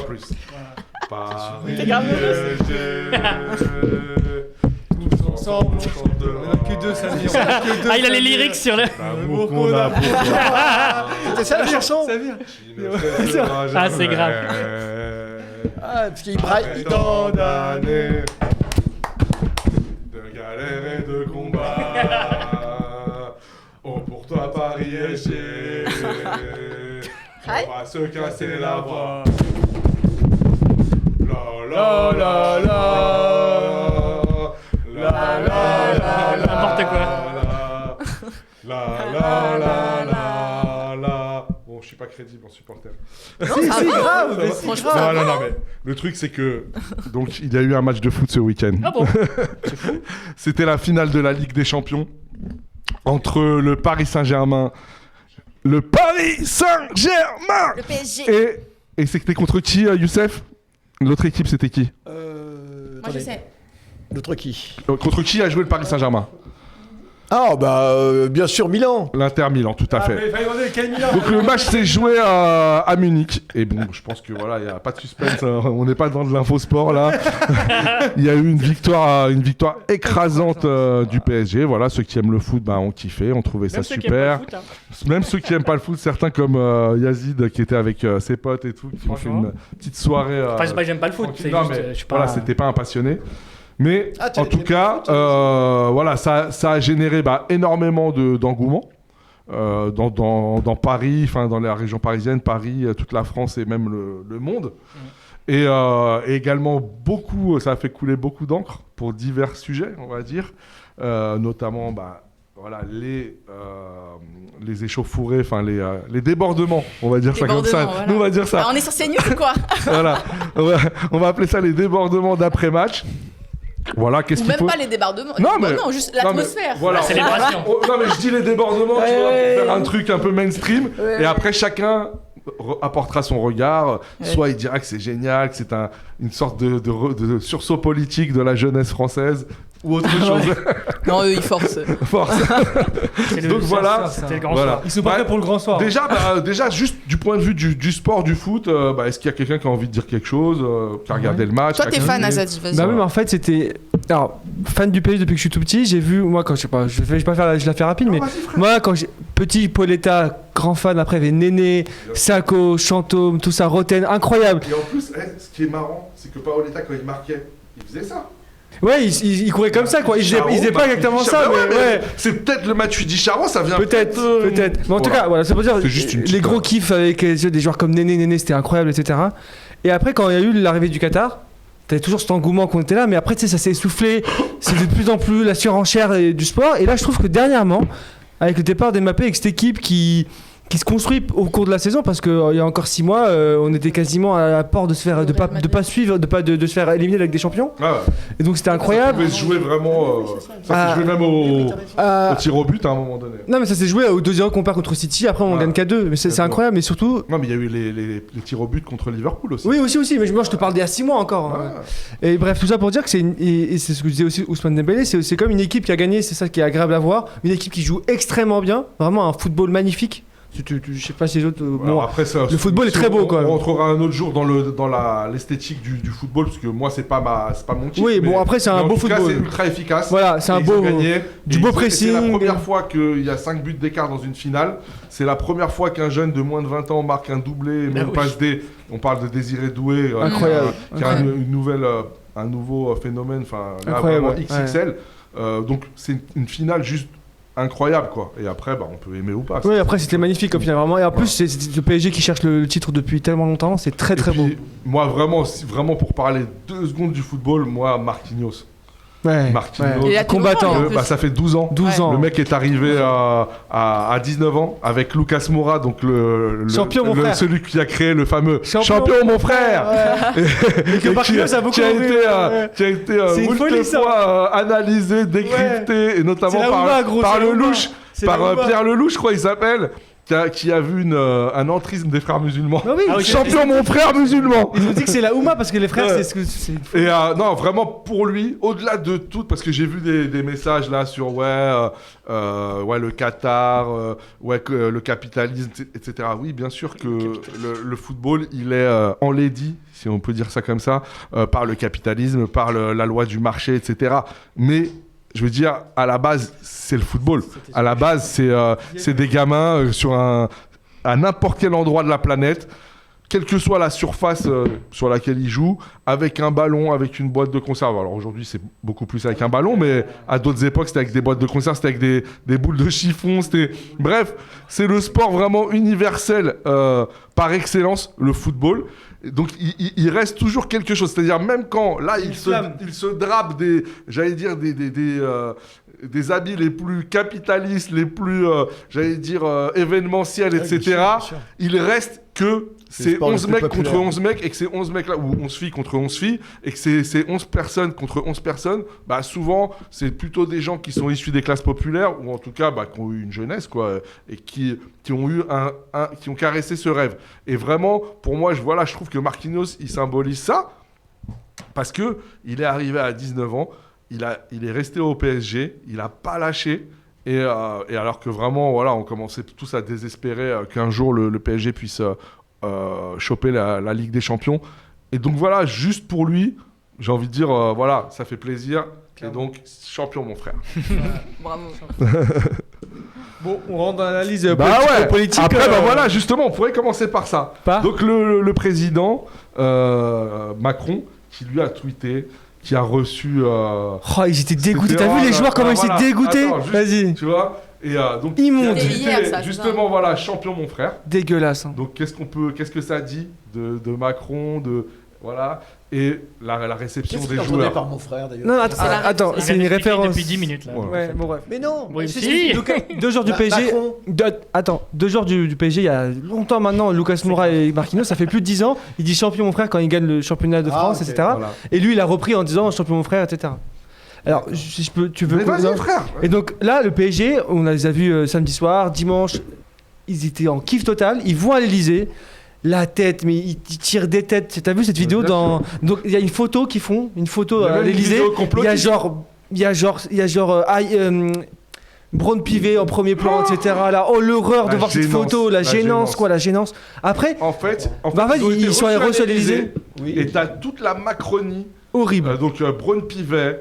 plus. Paris, T'es grave tous ensemble, on n'a que deux, ça veut dire. Ah, il a les lyrics sur le. L'amour qu'on a pour toi. C'était ça la chanson. Ça vient. Qui ne cessera Ah, c'est grave. jamais. Ah, parce qu'il braille. Après tant d'années de galères et de combats. Oh, pour toi, Paris SG. On va se casser la voix. La la la la la la la. N'importe quoi. La. Bon, je suis pas crédible en supporter. C'est grave. Franchement, Non, mais le truc c'est que donc il y a eu un match de foot ce week-end. Ah bon? C'était la finale de la Ligue des Champions entre le Paris Saint-Germain, le PSG. et c'était contre qui, Youssef? L'autre équipe c'était qui? Moi, je Attendez. sais. L'autre qui? Contre qui a joué le Paris Saint-Germain? Ah, bah, bien sûr, Milan. L'Inter Milan, tout à fait. Il fallait demander quel Milan. Donc le match s'est joué à Munich. Et bon, je pense que voilà, il n'y a pas de suspense. On n'est pas dans de l'infosport là. Il y a eu une victoire écrasante du PSG. Voilà, ceux qui aiment le foot, ont kiffé, ont trouvé ça Même ceux qui aiment pas super. le foot, hein. Même ceux qui aiment pas le foot, certains comme Yazid qui était avec ses potes et tout, qui ont fait une petite soirée. Enfin, c'est pas que j'aime pas le foot, tranquille. c'est Non, juste. mais Je suis pas. voilà, c'était pas un passionné. Mais Ah, en tout cas, voilà, ça a généré énormément d'engouement dans Paris, enfin dans la région parisienne, Paris, toute la France et même le monde. Et également ça a fait couler beaucoup d'encre pour divers sujets, on va dire, notamment voilà, les échauffourées, enfin les débordements, on va dire ça comme ça. Voilà. Nous on va dire ça. Ah, on est sur CNews ou quoi? Voilà, on va appeler ça les débordements d'après-match. Voilà, qu'est-ce Ou qu'il même faut. pas les débordements. Non, mais- Non, juste Non, mais l'atmosphère. voilà. La célébration. Non mais je dis les débordements, tu vois, pour faire un truc un peu mainstream. Et après chacun apportera son regard. Soit il dira que c'est génial, que c'est une sorte de sursaut politique de la jeunesse française ou autre chose. Non, eux, ils forcent. Force. C'est le Donc voilà. soir, c'était le grand Voilà. soir. Ils sont pas prêts pour le grand soir. Déjà, juste du point de vue du sport, du foot, est-ce qu'il y a quelqu'un qui a envie de dire quelque chose, qui a regardé le match? Toi, t'es fan, à Azadi, vas-y. Bah oui, mais en fait, c'était. Alors, fan du PSG depuis que je suis tout petit, j'ai vu, moi, quand je sais pas, je la fais rapide, mais moi, quand j'ai. Petit Pauletta, grand fan, après, il y avait Néné, Sacco, Chantôme, tout ça, Roten, incroyable. Et en plus, ce qui est marrant, c'est que Paoletta, quand il marquait, il faisait ça. Ouais, il courait comme ça, quoi. Il faisait pas exactement ça, mais ouais. C'est peut-être le Matuidi Charon, ça vient Peut-être. Mais en tout cas, voilà, ça veut dire C'est juste une petite les gros kiffs avec des joueurs comme Néné, c'était incroyable, etc. Et après, quand il y a eu l'arrivée du Qatar, t'avais toujours cet engouement qu'on était là, mais après, tu sais, ça s'est essoufflé. C'est de plus en plus la surenchère du sport. Et là, je trouve que dernièrement, avec le départ d'Mbappé, avec cette équipe qui se construit au cours de la saison, parce qu'il y a encore 6 mois, on était quasiment à la porte de se faire, de se faire éliminer avec des champions. Ah ouais. Et donc c'était Ça incroyable. pouvait se jouer vraiment. Ça s'est joué même au tir au but à un moment donné. Non, mais ça s'est joué au 2-0 qu'on perd contre City, après on gagne 4-2. Mais c'est incroyable, mais surtout. Non, mais il y a eu les tirs au but contre Liverpool aussi. Oui, aussi, mais moi je te parle d'il y a 6 mois encore. Et bref, tout ça pour dire que et c'est ce que disait aussi Ousmane Dembélé, c'est comme une équipe qui a gagné, c'est ça qui est agréable à voir. Une équipe qui joue extrêmement bien, vraiment un football magnifique. Je sais pas si les autres. Alors après, le football est très beau, quoi. On rentrera un autre jour dans l'esthétique du football, parce que moi, c'est pas mon kiff. Oui, bon, après, c'est un beau En tout cas, football. c'est ultra efficace. Voilà, c'est un beau. Du beau pressing. C'est la première fois qu'il y a 5 buts d'écart dans une finale. C'est la première fois qu'un jeune de moins de 20 ans marque un doublé et même passe D. On parle de Désiré Doué. Incroyable. Qui a un nouveau phénomène, enfin, là, Incroyable, vraiment XXL. Donc, c'est une finale juste incroyable, quoi. Et après, on peut aimer ou pas. Oui, après c'était magnifique au final, vraiment. Et en plus, c'est le PSG qui cherche le titre depuis tellement longtemps, c'est très très beau. Moi, vraiment pour parler 2 secondes du football, moi, Marquinhos. Ouais, Marquinhos. Il a combattant. Ça fait 12 ans. 12 ans. Le mec est arrivé à 19 ans avec Lucas Moura, donc Champion, mon frère. celui qui a créé le fameux Champion, mon frère. Et que Marquinhos a beaucoup qui a été C'est une folie, ça. fois analysé, décrypté, et notamment C'est la Ouma, gros, par c'est la Ouma. Lelouch, par Pierre Lelouch, je crois il s'appelle. qui a vu un entrisme des frères musulmans. Ah oui, Ah oui, Champion, mon frère musulman. ils nous disent que c'est la Oumma parce que les frères, Ouais. c'est ce que c'est. Et non, vraiment pour lui, au-delà de tout, parce que j'ai vu des messages là sur le Qatar, le capitalisme, etc. Oui, bien sûr que le football, il est enlaidi, si on peut dire ça comme ça, par le capitalisme, par la loi du marché, etc. Mais je veux dire, à la base, c'est le football. À la base, c'est des gamins à n'importe quel endroit de la planète, quelle que soit la surface sur laquelle ils jouent, avec un ballon, avec une boîte de conserve. Alors aujourd'hui, c'est beaucoup plus avec un ballon, mais à d'autres époques, c'était avec des boîtes de conserve, c'était avec des boules de chiffon. Bref, c'est le sport vraiment universel par excellence, le football. Donc il reste toujours quelque chose. C'est-à-dire même quand là, il se drape des habits les plus capitalistes, les plus, événementiels, etc. Bien sûr. Il reste que C'est c'est le sport le 11 plus mecs populaire. contre 11 mecs et que ces 11 mecs-là, ou 11 filles contre 11 filles, et que c'est 11 personnes contre 11 personnes, bah souvent, c'est plutôt des gens qui sont issus des classes populaires, ou en tout cas, qui ont eu une jeunesse, quoi, et qui ont eu qui ont caressé ce rêve. Et vraiment, pour moi, je trouve que Marquinhos, il symbolise ça, parce que il est arrivé à 19 ans, il est resté au PSG, il n'a pas lâché. Et alors que vraiment, voilà, on commençait tous à désespérer qu'un jour le PSG puisse choper la Ligue des Champions. Et donc voilà, juste pour lui, j'ai envie de dire, voilà, ça fait plaisir. Clairement. Et donc, champion, mon frère. Bravo. Bon, on rentre dans l'analyse politique. Après, voilà, justement, on pourrait commencer par ça. Donc le président Macron, qui lui a tweeté, qui a reçu... Oh, ils étaient dégoûtés. C'était- T'as vu les joueurs comment ils voilà. étaient dégoûtés? Attends, juste- Vas-y. Tu vois. Et donc, Immonde. il a C'était hier, tweeté, ça, c'est justement, ça. voilà, champion, mon frère. Dégueulasse. Hein. Donc qu'est-ce que ça dit de Macron, voilà, et la réception Qu'est-ce des qu'il entendait joueurs. par mon frère d'ailleurs? Non, C'est la- attends, c'est c'est une Il vient d'expliquer référence. depuis 10 minutes là. Voilà. Ouais, bon bref. Mais non. Oui, c'est- si. Deux joueurs du PSG. Macron. Deux joueurs du PSG, il y a longtemps maintenant, Lucas Moura et Marquinhos, ça fait plus de 10 ans. Il dit champion mon frère quand il gagne le championnat de Ah, France, ok, etc. Voilà. Et lui, il a repris en disant champion mon frère, etc. Alors, si je peux, tu veux Mais quoi, vas-y, non frère. Et donc là, le PSG, on les a vus samedi soir, dimanche, ils étaient en kiff total. Ils vont à l'Elysée, la tête, mais ils tirent des têtes. T'as vu cette vidéo Bien dans... Donc il y a une photo qu'ils font, une photo Il y a à même une l'Elysée. vidéo Il y a complotiste. Braun Pivet en premier plan, etc. Là, oh l'horreur de La voir cette gênance, photo, la la gênance, gênance. quoi, la gênance. Après, En fait, bah, ont été ils sont reçus à l'Elysée. Oui. Et t'as toute la Macronie. Horrible. Donc Braun Pivet.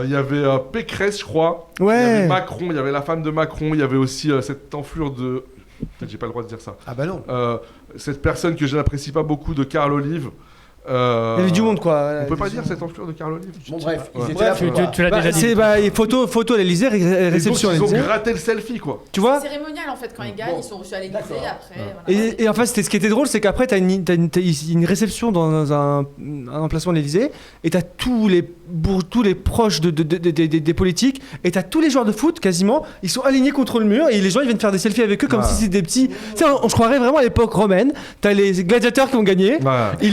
Il y avait Pécresse, je crois. Il y Ouais. avait Macron, il y avait la femme de Macron. Il y avait aussi cette enflure de. Peut-être j'ai pas le droit de dire ça. Ah bah non. Cette personne que je n'apprécie pas beaucoup de Carl Olive. Il y avait du monde, quoi. On peut pas dire cette enflure de Carl Olive. Bon bref, ils Ouais. étaient là Tu, pour tu- voir. tu l'as déjà dit. C'est photo à l'Elysée, Et donc, réception à ils ont l'Elysée. gratté le selfie, quoi. Tu vois? Cérémonial en fait, quand ils gagnent, ils sont reçus à l'Élysée, D'accord. après. Voilà. Et en fait, ce qui était drôle, c'est qu'après, t'as une réception dans un emplacement de l'Elysée, et t'as tous les proches des politiques, et t'as tous les joueurs de foot, quasiment, ils sont alignés contre le mur, et les gens, ils viennent faire des selfies avec eux comme Ouais. si c'était des petits... Tu sais, on se croirait vraiment à l'époque romaine, t'as les gladiateurs qui ont gagné, Ouais. et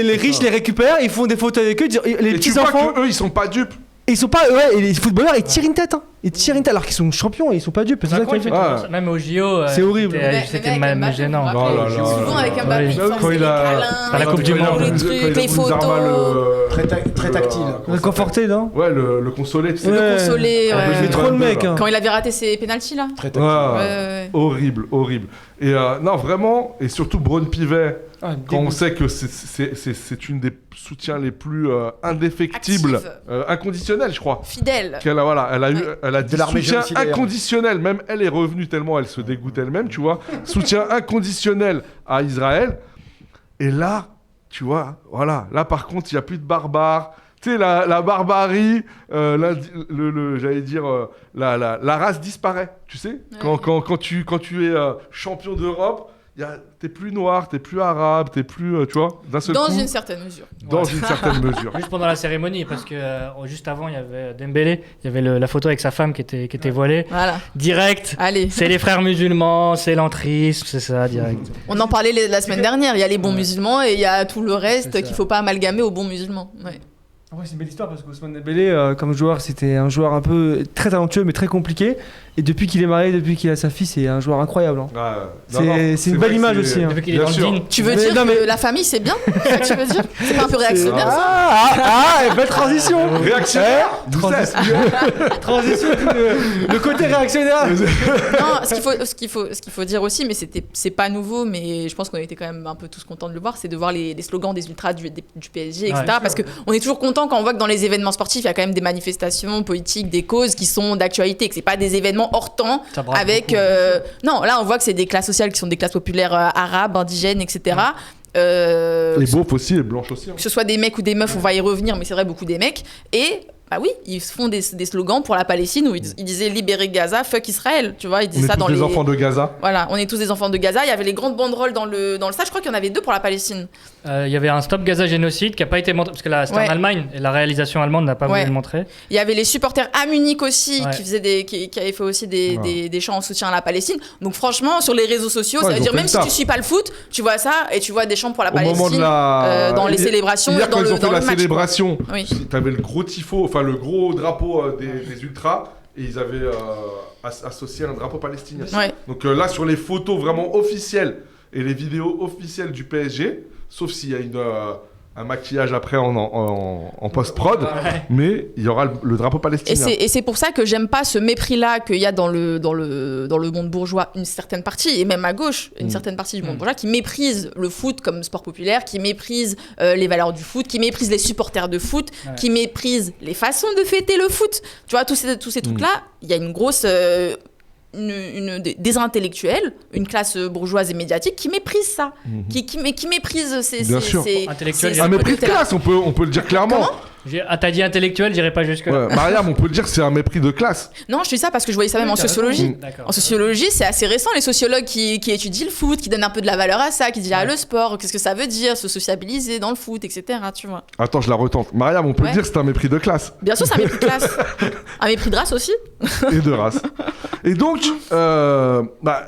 les riches les récupèrent, ils font des photos avec eux, les Et tu vois petits-enfants... que eux, ils sont pas dupes. Et ils sont pas... Ouais, et les footballeurs, ils tirent une tête, hein. Ils tirent une tête, alors qu'ils sont champions, et ils sont pas dupes. C'est ça Macron, qui il fait fait- toujours ça. Même au JO. C'est horrible. C'était Mais même avec gênant. Mbappé, Oh là là. souvent avec un Mbappé, Ouais. ils Quand font il des a- câlins, à la ils Coupe du font Monde. les trucs, les photos. Très tactile. Réconforté, non? Ouais, le consolé, tu sais. Ouais. Le consoler. En ouais. Mais trop le mec, hein. Quand il avait raté ses pénaltys là. Très Ouais, tactile. Ouais. horrible, horrible. Et non, vraiment, et surtout Braun Pivet, Ah, quand on dégoût. sait que c'est une des soutiens les plus indéfectibles, Active. inconditionnels, je crois. Fidèle. Elle a dit l'armée soutien génocidaire. inconditionnel, même elle est revenue tellement elle se dégoûte elle-même, tu vois. Soutien inconditionnel à Israël. Et là, tu vois, voilà, là par contre, il n'y a plus de barbares. Tu sais, la barbarie, j'allais dire, la race disparaît, tu sais. Quand tu es champion d'Europe, t'es plus noir, t'es plus arabe, t'es plus, tu vois, d'un seul Dans coup, une certaine mesure. dans une certaine mesure. Juste pendant la cérémonie, parce que juste avant, il y avait Dembélé, il y avait la photo avec sa femme qui était voilée. Voilà. Direct, Allez. c'est les frères musulmans, c'est l'entrisme, c'est ça, direct. On en parlait la semaine dernière. Il y a les bons musulmans et il y a tout le reste C'est ça. qu'il faut pas amalgamer aux bons musulmans. Ouais. Ouais, c'est une belle histoire parce qu'Ousmane Dembélé, comme joueur, c'était un joueur un peu très talentueux mais très compliqué. Et depuis qu'il est marié, depuis qu'il a sa fille, c'est un joueur incroyable. Hein. C'est une belle image aussi. Hein. Depuis qu'il est dans le jean. Tu veux dire que la famille c'est bien? C'est ça que tu veux dire? C'est pas un peu réactionnaire ça? Belle transition. Réactionnaire. Transition. Le côté réactionnaire. Non, ce qu'il faut dire aussi, mais c'est pas nouveau, mais je pense qu'on était quand même un peu tous contents de le voir, c'est de voir les slogans des ultras du PSG, etc. Parce qu'on est toujours content quand on voit que dans les événements sportifs, il y a quand même des manifestations politiques, des causes qui sont d'actualité, que c'est pas des événements hors temps avec... non, là on voit que c'est des classes sociales qui sont des classes populaires arabes, indigènes, etc. Les beaufs aussi, les blanches aussi. Hein. Que ce soit des mecs ou des meufs, on va y revenir, mais c'est vrai, beaucoup des mecs. Et... bah oui, ils font des slogans pour la Palestine où ils disaient libérer Gaza, fuck Israël, tu vois, ils disaient ça dans les... On est tous des enfants de Gaza. Voilà, on est tous des enfants de Gaza. Il y avait les grandes banderoles dans le stade, je crois qu'il y en avait 2 pour la Palestine. Il y avait un Stop Gaza génocide qui n'a pas été montré, parce que là c'était en Allemagne et la réalisation allemande n'a pas voulu le montrer. Il y avait les supporters à Munich aussi qui avaient fait aussi des chants en soutien à la Palestine. Donc franchement, sur les réseaux sociaux, ça veut dire même si tu suis pas le foot, tu vois ça et tu vois des chants pour la Palestine dans les célébrations, hier, dans quand le ils ont fait la match, célébration, oui. T'avais le gros tifo, enfin le gros drapeau des ultras et ils avaient associé un drapeau palestinien. Ouais. Donc là sur les photos vraiment officielles et les vidéos officielles du PSG, sauf s'il y a un maquillage après en post-prod, mais il y aura le drapeau palestinien. Et c'est pour ça que j'aime pas ce mépris-là qu'il y a dans le monde bourgeois, une certaine partie, et même à gauche, une certaine partie du monde bourgeois, qui méprise le foot comme sport populaire, qui méprise les valeurs du foot, qui méprise les supporters de foot, qui méprise les façons de fêter le foot. Tu vois, tous ces trucs-là, il y a une grosse... des intellectuels, une classe bourgeoise et médiatique qui méprise ça, qui méprise ces un mépris de classe, on peut le dire clairement. T'as dit intellectuel, j'irai pas jusque là. Mariam, on peut le dire, c'est un mépris de classe. Non, je dis ça parce que je voyais ça même en sociologie. En sociologie, c'est assez récent, les sociologues qui étudient le foot, qui donnent un peu de la valeur à ça, qui disent le sport, qu'est-ce que ça veut dire, se sociabiliser dans le foot, etc. Tu vois. Attends, je la retente. Mariam, on peut le dire, c'est un mépris de classe. Bien sûr, c'est un mépris de classe. Un mépris de race aussi. Et de race. Et donc,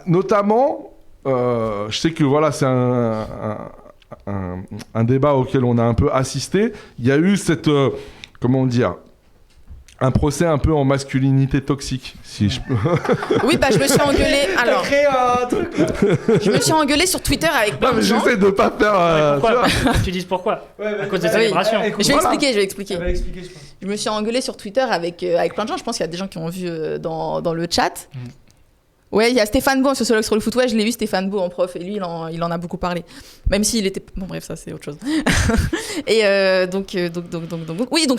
notamment, je sais que voilà, c'est un débat auquel on a un peu assisté. Il y a eu cette... comment dire, un procès un peu en masculinité toxique, si je peux. Oui, je me suis engueulée. Alors, créé un truc. Je me suis engueulée sur Twitter avec plein de gens. J'essaie de pas faire. Tu dises pourquoi? À cause des célébrations. Je vais expliquer. Je me suis engueulée sur Twitter avec plein de gens. Je pense qu'il y a des gens qui ont vu dans le chat. Ouais, il y a Stéphane Beau, un sociologue sur le foot. Ouais, je l'ai vu, Stéphane Beau en prof, et lui, il en a beaucoup parlé. Même s'il était... Bon, bref, ça, c'est autre chose. Et donc,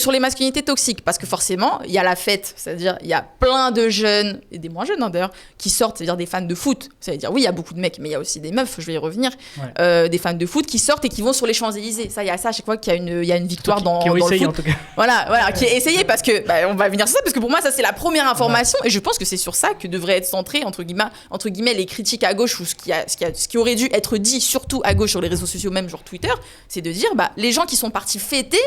sur les masculinités toxiques, parce que forcément, il y a la fête, c'est-à-dire, il y a plein de jeunes, et des moins jeunes, d'ailleurs, qui sortent, c'est-à-dire des fans de foot. C'est-à-dire, oui, il y a beaucoup de mecs, mais il y a aussi des meufs, je vais y revenir, des fans de foot qui sortent et qui vont sur les Champs-Élysées. Ça, il y a ça à chaque fois qu'il y a une victoire dans le foot. En tout cas. Voilà, qui a essayé, parce que, on va venir sur ça, parce que pour moi, ça, c'est la première information, et je pense que c'est sur ça que devrait être centré, entre guillemets, les critiques à gauche ou ce qui aurait dû être dit surtout à gauche sur les réseaux sociaux, même genre Twitter, c'est de dire les gens qui sont partis fêter,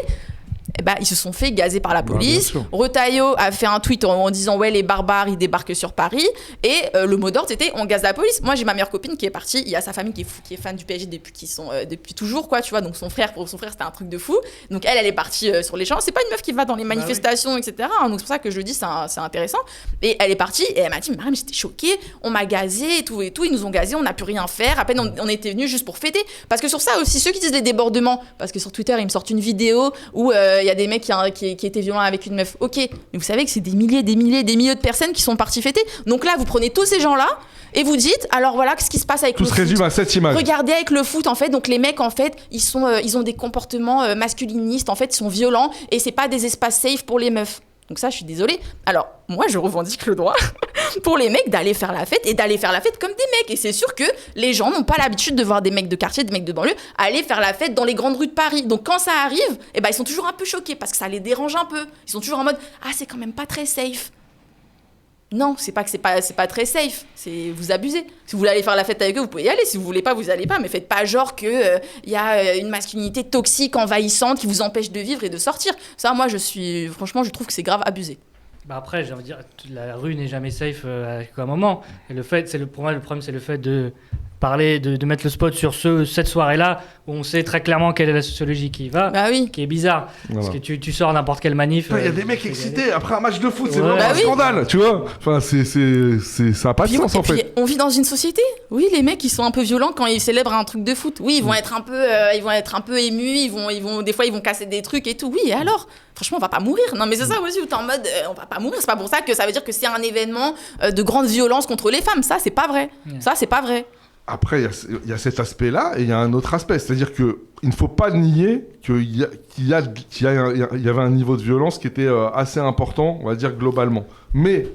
ils se sont fait gazer par la police. Retailleau a fait un tweet en disant les barbares ils débarquent sur Paris, et le mot d'ordre c'était on gaze la police. Moi j'ai ma meilleure copine qui est partie, il y a sa famille qui est fan du PSG depuis toujours, quoi, tu vois, donc pour son frère c'était un truc de fou, donc elle est partie sur les champs. C'est pas une meuf qui va dans les manifestations, etc., donc c'est pour ça que je le dis, c'est intéressant. Et elle est partie et elle m'a dit Mariam, j'étais choquée, on m'a gazé et tout, ils nous ont gazé, on n'a pu rien faire, à peine on était venus juste pour fêter. Parce que sur ça aussi, ceux qui disent les débordements, parce que sur Twitter ils me sortent une vidéo où il y a des mecs qui étaient violents avec une meuf. Ok, mais vous savez que c'est des milliers de personnes qui sont parties fêter. Donc là, vous prenez tous ces gens-là et vous dites, alors voilà, qu'est-ce qui se passe avec le foot ? Tout se résume à cette image. Regardez avec le foot, en fait. Donc les mecs, en fait, ils ont des comportements masculinistes. En fait, ils sont violents et c'est pas des espaces safe pour les meufs. Donc ça, je suis désolée. Alors, moi, je revendique le droit pour les mecs d'aller faire la fête et d'aller faire la fête comme des mecs. Et c'est sûr que les gens n'ont pas l'habitude de voir des mecs de quartier, des mecs de banlieue aller faire la fête dans les grandes rues de Paris. Donc quand ça arrive, ils sont toujours un peu choqués parce que ça les dérange un peu. Ils sont toujours en mode « Ah, c'est quand même pas très safe ». Non, c'est pas que c'est pas très safe, c'est vous abusez. Si vous voulez aller faire la fête avec eux, vous pouvez y aller. Si vous voulez pas, vous allez pas. Mais faites pas genre que y a une masculinité toxique, envahissante, qui vous empêche de vivre et de sortir. Ça, moi, franchement, je trouve que c'est grave abusé. Après, j'ai envie de dire, la rue n'est jamais safe à un moment. Et pour moi, le problème, c'est le fait de parler, de mettre le spot sur cette soirée-là où on sait très clairement quelle est la sociologie qui y va, Bah oui. qui est bizarre. Voilà. Parce que tu sors n'importe quelle manif. Il y a des mecs excités après un match de foot, c'est Ouais. vraiment Bah un oui. scandale, tu vois. Enfin, ça a pas de Puis, sens et en puis, fait. on vit dans une société. Oui, les mecs, ils sont un peu violents quand ils célèbrent un truc de foot. Oui, ils vont être un peu émus. Des fois, ils vont casser des trucs et tout. Oui, et alors? Franchement, on va pas mourir. Non, mais c'est ça aussi où t'es en mode, on va pas mourir. C'est pas pour ça que ça veut dire que c'est un événement de grande violence contre les femmes. Ça, c'est pas vrai. Ça, c'est pas vrai. Après, il y a cet aspect-là et il y a un autre aspect. C'est-à-dire qu'il ne faut pas nier qu'il y avait un niveau de violence qui était assez important, on va dire globalement. Mais,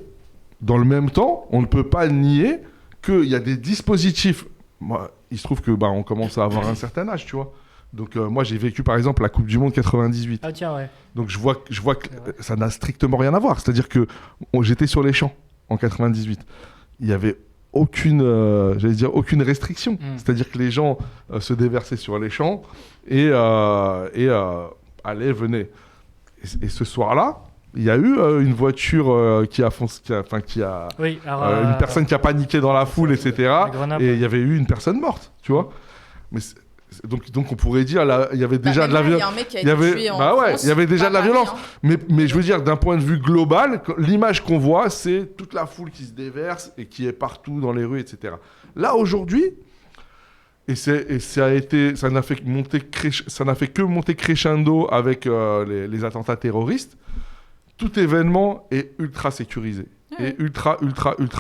dans le même temps, on ne peut pas nier qu'il y a des dispositifs. Moi, il se trouve que on commence à avoir un certain âge, tu vois. Donc, moi, j'ai vécu, par exemple, la Coupe du Monde 98. Ah tiens, ouais. Donc, je vois que ça n'a strictement rien à voir. C'est-à-dire que j'étais sur les champs en 98. Il y avait aucune restriction. C'est-à-dire que les gens se déversaient sur les champs et allaient, venaient. Et ce soir-là, il y a eu une voiture qui a Oui, une personne qui a paniqué dans la foule, etc. Et il y avait eu une personne morte, tu vois. Mais donc on pourrait dire il y avait déjà de la violence. Il y avait déjà de la violence. Mais je veux dire, d'un point de vue global, l'image qu'on voit, c'est toute la foule qui se déverse et qui est partout dans les rues, etc. Là aujourd'hui, ça n'a fait que monter crescendo avec les attentats terroristes. Tout événement est ultra sécurisé. Et ultra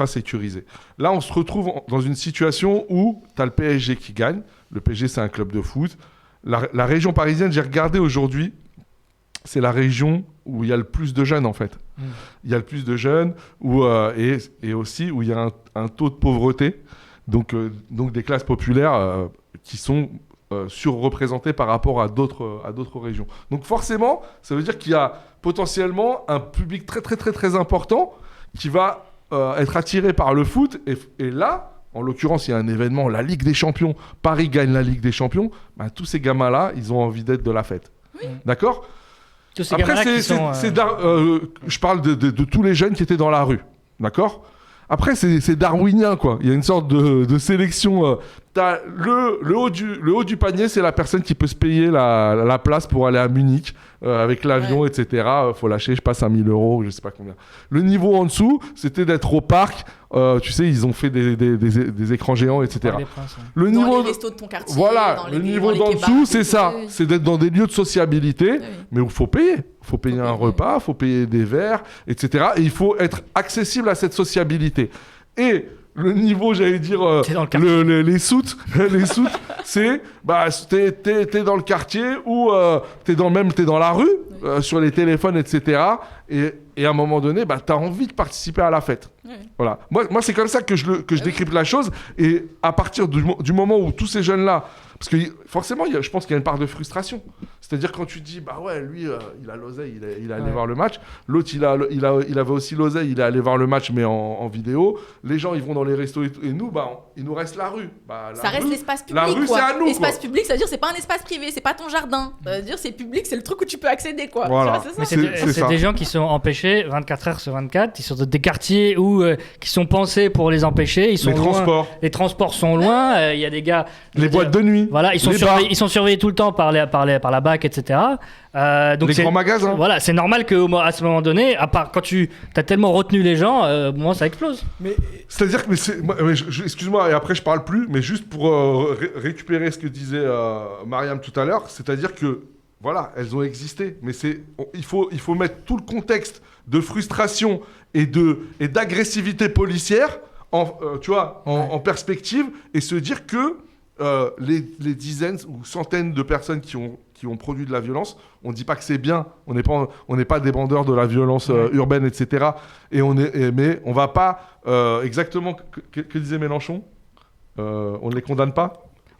sécurisé. Là, on se retrouve dans une situation où tu as le PSG qui gagne. Le PSG, c'est un club de foot. La région parisienne, j'ai regardé aujourd'hui, c'est la région où il y a le plus de jeunes, en fait. Il y a le plus de jeunes et aussi où il y a un taux de pauvreté, donc des classes populaires qui sont surreprésentées par rapport à d'autres régions. Donc forcément, ça veut dire qu'il y a potentiellement un public très, très, très, très important qui va être attiré par le foot. Et là, en l'occurrence, il y a un événement, la Ligue des Champions. Paris gagne la Ligue des Champions. Tous ces gamins-là, ils ont envie d'être de la fête. Oui. D'accord ? Tous ces Après, gamins-là qui sont... je parle de tous les jeunes qui étaient dans la rue. D'accord ? Après, c'est darwinien, quoi. Il y a une sorte de sélection. T'as le haut du panier, c'est la personne qui peut se payer la place pour aller à Munich avec l'avion, etc. Faut lâcher, je passe 5 000 €, je sais pas combien. Le niveau en dessous, c'était d'être au parc. Tu sais, ils ont fait des écrans géants, etc. Le dans niveau les restos de ton quartier. Voilà, le niveau d'en dessous, c'est ça. C'est d'être dans des lieux de sociabilité, mais où il faut payer. Il faut payer un repas, il faut payer des verres, etc. Et il faut être accessible à cette sociabilité. Et le niveau, j'allais dire, les soutes, c'est, t'es dans le quartier ou t'es dans la rue, sur les téléphones, etc. Et à un moment donné, t'as envie de participer à la fête. Voilà. Moi, c'est comme ça que je décrypte la chose. Et à partir du moment où tous ces jeunes-là, parce que forcément, je pense qu'il y a une part de frustration. C'est-à-dire quand tu dis, lui, il a l'oseille, il est allé voir le match. L'autre, il avait aussi l'oseille, il est allé voir le match, mais en vidéo. Les gens, ils vont dans les restos et nous, il nous reste la rue. Ça reste l'espace public. La rue, c'est à nous. L'espace public, ça veut dire c'est pas un espace privé, c'est pas ton jardin. Ça veut dire c'est public, c'est le truc où tu peux accéder, quoi. Voilà. Tu vois, c'est ça. C'est des gens qui sont empêchés 24 heures sur 24. Ils sont dans des quartiers qui sont pensés pour les empêcher. Ils sont les transports sont loin. Il y a des gars. Les boîtes de nuit. Voilà, ils sont surveillés tout le temps par la BAC, etc. Donc les grands magasins. Voilà, c'est normal qu'à ce moment donné, à part quand tu as tellement retenu les gens, au moment ça explose. C'est-à-dire que, excuse-moi, et après je parle plus, mais juste pour récupérer ce que disait Mariam tout à l'heure, c'est-à-dire que, voilà, elles ont existé, mais il faut mettre tout le contexte de frustration et d'agressivité policière en perspective et se dire que les dizaines ou centaines de personnes qui ont produit de la violence, on ne dit pas que c'est bien, on n'est pas des bandeurs de la violence urbaine, etc. Mais on ne va pas exactement, que disait Mélenchon, on ne les condamne pas.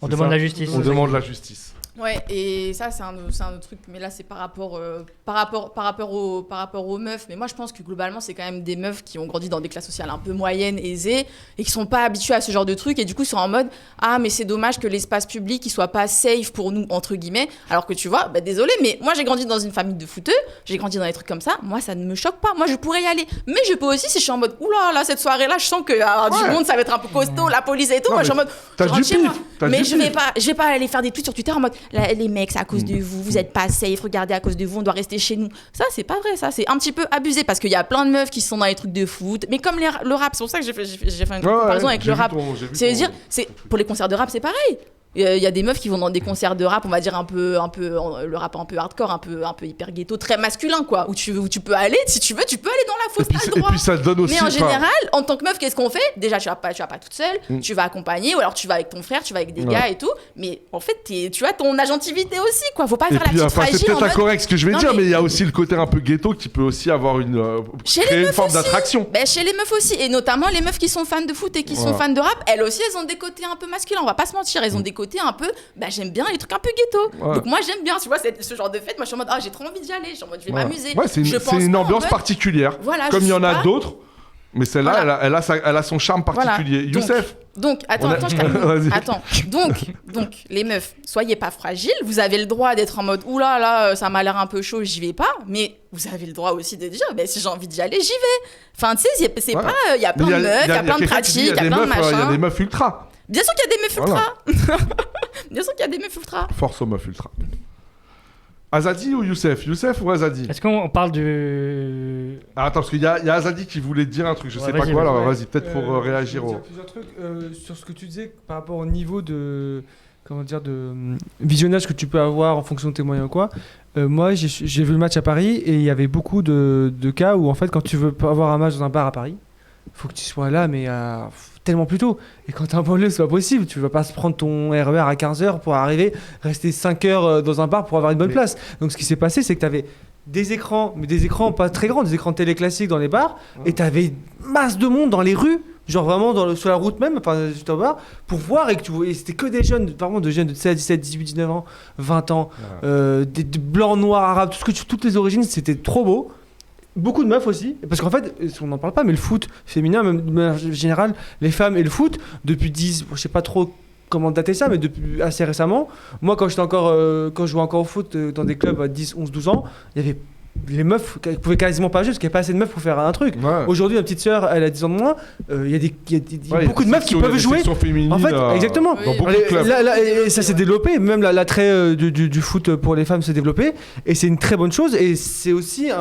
On demande la justice. On demande la justice. Ouais, et ça c'est un autre truc, mais là c'est par rapport aux meufs. Mais moi je pense que globalement c'est quand même des meufs qui ont grandi dans des classes sociales un peu moyennes, aisées, et qui sont pas habituées à ce genre de trucs, et du coup sont en mode ah mais c'est dommage que l'espace public il soit pas safe pour nous entre guillemets. Alors que tu vois, désolé, mais moi j'ai grandi dans une famille de footeux, j'ai grandi dans des trucs comme ça. Moi ça ne me choque pas, moi je pourrais y aller. Mais je peux aussi si je suis en mode oula là cette soirée là je sens que du monde ça va être un peu costaud, la police et tout. Moi je suis en mode je rentre chez moi. Mais je vais pas aller faire des tweets sur Twitter en mode les mecs, c'est à cause de vous, vous êtes pas safe, regardez, à cause de vous, on doit rester chez nous. Ça, c'est pas vrai, ça, c'est un petit peu abusé parce qu'il y a plein de meufs qui sont dans les trucs de foot, mais comme le rap, c'est pour ça que j'ai fait une comparaison avec le rap. C'est-à-dire, pour les concerts de rap, c'est pareil. Il y a des meufs qui vont dans des concerts de rap, on va dire un peu le rap un peu hardcore, un peu hyper ghetto, très masculin quoi, où tu peux aller, si tu veux, tu peux aller dans la fosse, t'as le droit. Et puis ça donne aussi. Mais en général, en tant que meuf, qu'est-ce qu'on fait ? Déjà, tu vas pas toute seule, tu vas accompagner, ou alors tu vas avec ton frère, tu vas avec des gars et tout. Mais en fait, tu as ton agentivité aussi quoi. Faut pas faire la petite fragile. C'est peut-être incorrect ce que je vais dire, mais il y a aussi le côté un peu ghetto qui peut aussi avoir créer une forme d'attraction. Chez les meufs aussi, et notamment les meufs qui sont fans de foot et qui sont fans de rap, elles aussi, elles ont des côtés un peu masculins. On va pas se mentir, elles ont des côtés un peu. J'aime bien les trucs un peu ghetto. Donc moi j'aime bien, tu vois, ce genre de fête. Moi je suis en mode j'ai trop envie d'y aller, je suis en mode je vais m'amuser. Ouais, c'est une ambiance particulière. Voilà, comme il y en a d'autres, mais celle-là elle a son charme particulier. Voilà. Youssef. Donc attends, je termine. Attends. Donc les meufs, soyez pas fragiles, vous avez le droit d'être en mode oula là ça m'a l'air un peu chaud, j'y vais pas, mais vous avez le droit aussi de dire si j'ai envie d'y aller, j'y vais. Enfin tu sais, c'est pas il y a plein de meufs, il y a plein de pratiques, il y a plein de machins. Il y a des meufs ultra. Bien sûr qu'il y a des meufs ultra. Bien sûr qu'il y a des meufs ultra. Force aux meufs ultra. Azadi ou Youssef ? Youssef ou Azadi ? Est-ce qu'on parle du... Attends, parce qu'il y a Azadi qui voulait dire un truc, je sais pas quoi, alors vas-y, peut-être pour réagir au... plusieurs trucs sur ce que tu disais par rapport au niveau de... Comment dire, de visionnage que tu peux avoir en fonction de tes moyens ou quoi. Moi, j'ai vu le match à Paris et il y avait beaucoup de cas où en fait, quand tu veux avoir un match dans un bar à Paris, faut que tu sois là, mais tellement plus tôt. Et quand t'es en banlieue, c'est pas possible. Tu vas pas se prendre ton RER à 15h pour arriver, rester 5 heures dans un bar pour avoir une bonne place. Donc ce qui s'est passé, c'est que t'avais des écrans, mais des écrans pas très grands, des écrans télé classiques dans les bars, et t'avais masse de monde dans les rues, genre vraiment sur la route même, enfin juste au bar, pour voir, et c'était que des jeunes, vraiment de jeunes de 16, 17, 18, 19 ans, 20 ans, des blancs, noirs, arabes, toutes les origines, c'était trop beau. Beaucoup de meufs aussi, parce qu'en fait, on n'en parle pas, mais le foot féminin, même de manière générale, les femmes et le foot, depuis 10, je sais pas trop comment dater ça, mais depuis assez récemment, moi quand je jouais encore au foot dans des clubs à 10, 11, 12 ans, il y avait les meufs qui pouvaient quasiment pas jouer parce qu'il n'y avait pas assez de meufs pour faire un truc. Aujourd'hui, ma petite sœur, elle a 10 ans de moins, il y a beaucoup de meufs qui peuvent jouer. En fait, exactement. Dans beaucoup de clubs. Et ça s'est développé, même l'attrait du foot pour les femmes s'est développé, et c'est une très bonne chose, et c'est aussi